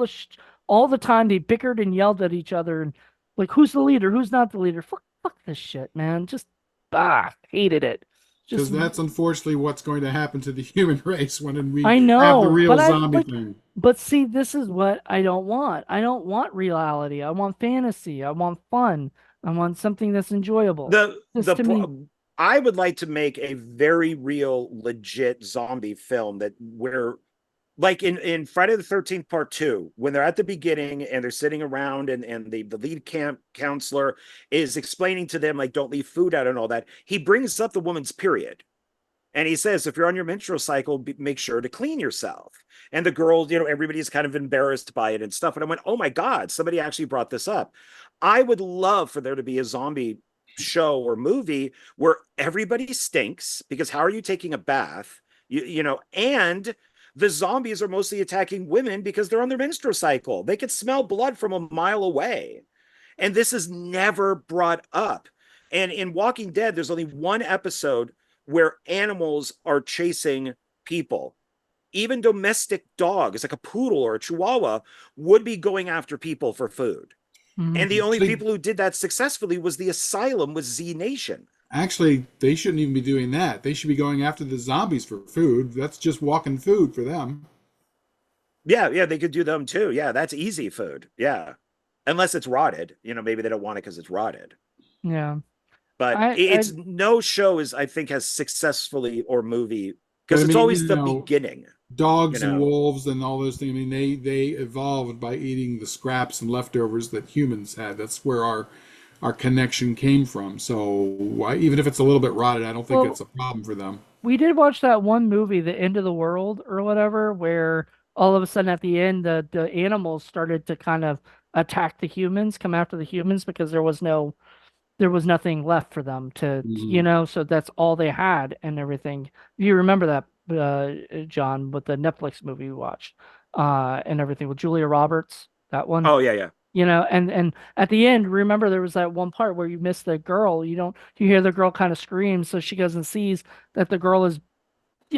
[SPEAKER 1] the time they bickered and yelled at each other, and like, who's the leader? Who's not the leader? Fuck this shit, man. Just hated it.
[SPEAKER 2] Because
[SPEAKER 1] Just
[SPEAKER 2] that's unfortunately what's going to happen to the human race when we
[SPEAKER 1] I
[SPEAKER 2] have the
[SPEAKER 1] know,
[SPEAKER 2] real
[SPEAKER 1] but I
[SPEAKER 2] zombie
[SPEAKER 1] like,
[SPEAKER 2] thing.
[SPEAKER 1] but see, this is what I don't want. I don't want reality. I want fantasy. I want fun. I want something that's enjoyable. This
[SPEAKER 3] The
[SPEAKER 1] to me,
[SPEAKER 3] I would like to make a very real, legit zombie film that where like in Friday the 13th part 2 when they're at the beginning and they're sitting around and the lead camp counselor is explaining to them like don't leave food out and all that. He brings up the woman's period. And he says, if you're on your menstrual cycle, make sure to clean yourself. And the girls, everybody's kind of embarrassed by it and stuff. And I went, oh my God, somebody actually brought this up. I would love for there to be a zombie show or movie where everybody stinks because how are you taking a bath? And the zombies are mostly attacking women because they're on their menstrual cycle. They could smell blood from a mile away. And this is never brought up. And in Walking Dead, there's only one episode where animals are chasing people. Even domestic dogs, like a poodle or a chihuahua, would be going after people for food. And the only
[SPEAKER 2] Actually,
[SPEAKER 3] people who did that successfully was the asylum with Z Nation.
[SPEAKER 2] actually, they shouldn't even be doing that. They should be going after the zombies for food. That's just walking food for them.
[SPEAKER 3] Yeah, they could do them too. Yeah, that's easy food. Yeah. Unless it's rotted. Maybe they don't want it because it's rotted.
[SPEAKER 1] yeah.
[SPEAKER 3] But
[SPEAKER 1] I I
[SPEAKER 3] it's no show is I think has successfully or movie
[SPEAKER 2] But
[SPEAKER 3] because
[SPEAKER 2] I
[SPEAKER 3] it's
[SPEAKER 2] mean,
[SPEAKER 3] always the beginning, you
[SPEAKER 2] dogs and
[SPEAKER 3] know.
[SPEAKER 2] wolves and all those things. I mean, they evolved by eating the scraps and leftovers that humans had. That's where our connection came from. So even if it's a little bit rotted, I don't think it's
[SPEAKER 1] well,
[SPEAKER 2] a problem for them.
[SPEAKER 1] we did watch that one movie, The End of the World or whatever, where all of a sudden at the end the animals started to kind of attack the humans, come after the humans because there was nothing left for them
[SPEAKER 2] Mhm.
[SPEAKER 1] so that's all they had and everything. You remember that, John, with the Netflix movie we watched, and everything with Julia Roberts, that one.
[SPEAKER 3] Oh yeah.
[SPEAKER 1] And at the end, remember there was that one part where you miss the girl. You hear the girl kind of scream, so she goes and sees that the girl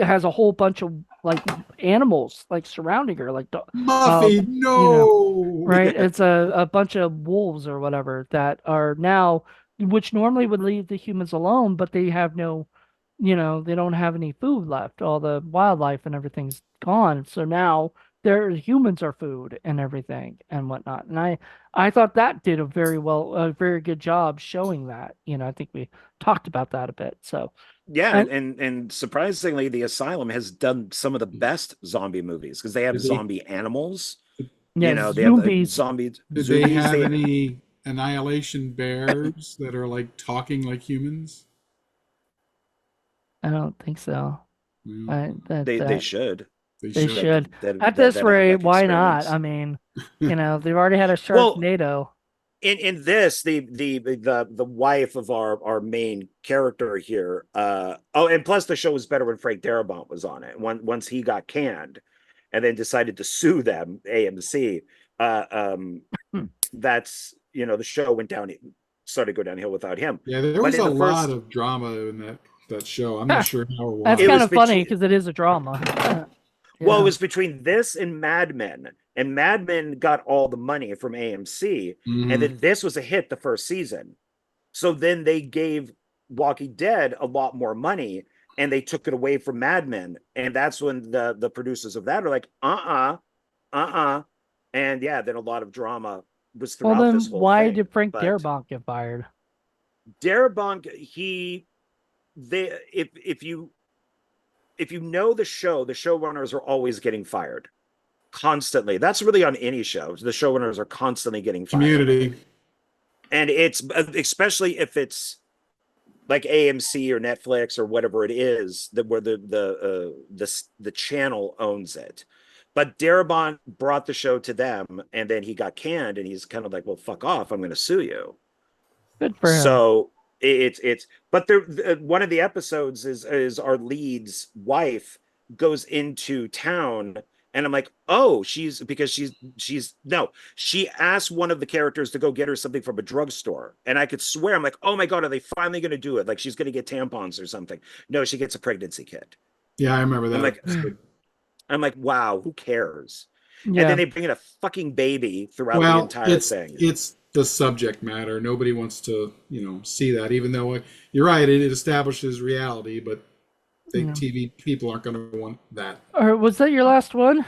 [SPEAKER 1] has a whole bunch of like animals like surrounding her, like uh,
[SPEAKER 2] Muffy,
[SPEAKER 1] you know,
[SPEAKER 2] no.
[SPEAKER 1] right? It's a bunch of wolves or whatever that are now, which normally would leave the humans alone, but they have no, they don't have any food left. All the wildlife and everything's gone. So now their humans are food and everything and whatnot. And I thought that did a very good job showing that. I think we talked about that a bit. So,
[SPEAKER 3] Yeah,
[SPEAKER 1] and
[SPEAKER 3] and surprisingly, the Asylum has done some of the best zombie movies because they have
[SPEAKER 2] Did they
[SPEAKER 3] zombie animals.
[SPEAKER 1] yeah,
[SPEAKER 3] They have the
[SPEAKER 1] zombies.
[SPEAKER 3] zombie
[SPEAKER 2] did they
[SPEAKER 3] zoomies.
[SPEAKER 2] have
[SPEAKER 3] They
[SPEAKER 2] any annihilation bears that are like talking like humans?
[SPEAKER 1] I don't think so.
[SPEAKER 3] They should.
[SPEAKER 1] They should. At
[SPEAKER 3] That
[SPEAKER 1] this
[SPEAKER 3] have
[SPEAKER 1] rate,
[SPEAKER 3] that
[SPEAKER 1] why not?
[SPEAKER 3] experience.
[SPEAKER 1] I mean, they've already had a
[SPEAKER 3] Well,
[SPEAKER 1] Sharknado.
[SPEAKER 3] in this, the wife of our main character here, and plus the show was better when Frank Darabont was on it. Once he got canned and then decided to sue them, AMC, that's the show went down, started to go downhill without him.
[SPEAKER 2] Yeah, there
[SPEAKER 3] But
[SPEAKER 2] was
[SPEAKER 3] in
[SPEAKER 2] a
[SPEAKER 3] the
[SPEAKER 2] lot
[SPEAKER 3] first,
[SPEAKER 2] of drama in that show. I'm not sure how or
[SPEAKER 1] That's
[SPEAKER 2] why.
[SPEAKER 3] it
[SPEAKER 1] kind
[SPEAKER 3] was
[SPEAKER 1] of funny
[SPEAKER 3] between
[SPEAKER 1] because it is a drama.
[SPEAKER 3] well, it was between this and Mad Men, and Mad Men got all the money from AMC, and then this was a hit the first season. So then they gave Walking Dead a lot more money, and they took it away from Mad Men, and that's when the producers of that are like, and yeah, then a lot of drama was
[SPEAKER 1] Well,
[SPEAKER 3] throughout
[SPEAKER 1] then
[SPEAKER 3] this whole
[SPEAKER 1] why
[SPEAKER 3] thing.
[SPEAKER 1] did Frank
[SPEAKER 3] But
[SPEAKER 1] Darabont get fired?
[SPEAKER 3] Darabont, if you know the show, the showrunners are always getting fired constantly. That's really on any show. The showrunners are constantly getting fired.
[SPEAKER 2] Community.
[SPEAKER 3] And it's especially if it's like AMC or Netflix or whatever it is that where the channel owns it. But Darabont brought the show to them, and then he got canned, and he's kind of like, "Well, fuck off! I'm going to sue you."
[SPEAKER 1] Good for him.
[SPEAKER 3] So it's but there one of the episodes is our lead's wife goes into town, and I'm like, oh, she's no, she asked one of the characters to go get her something from a drugstore, and I could swear, I'm like, oh my god, are they finally going to do it? Like she's going to get tampons or something. No, she gets a pregnancy kit.
[SPEAKER 2] Yeah, I remember that.
[SPEAKER 3] I'm like, wow, who cares?
[SPEAKER 1] Yeah.
[SPEAKER 3] And then they bring in a fucking baby throughout the entire thing.
[SPEAKER 2] It's the subject matter. Nobody wants to, see that, even though you're right, it establishes reality, but TV people aren't going to want that.
[SPEAKER 1] All right, was that your last one?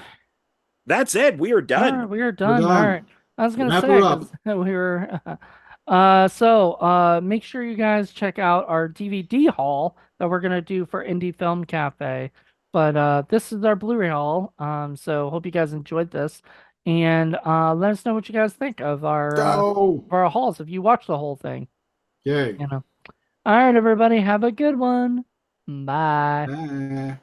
[SPEAKER 3] That's it. We are done.
[SPEAKER 1] All right, we are done. All right. I was going to
[SPEAKER 2] Wrap
[SPEAKER 1] say,
[SPEAKER 2] it up.
[SPEAKER 1] 'cause we were, so make sure you guys check out our DVD haul that we're going to do for Indie Film Cafe. But this is our Blu-ray haul. So hope you guys enjoyed this. And let us know what you guys think of our hauls if you watch the whole thing.
[SPEAKER 2] Yay.
[SPEAKER 1] All right, everybody, have a good one. Bye.
[SPEAKER 2] Bye.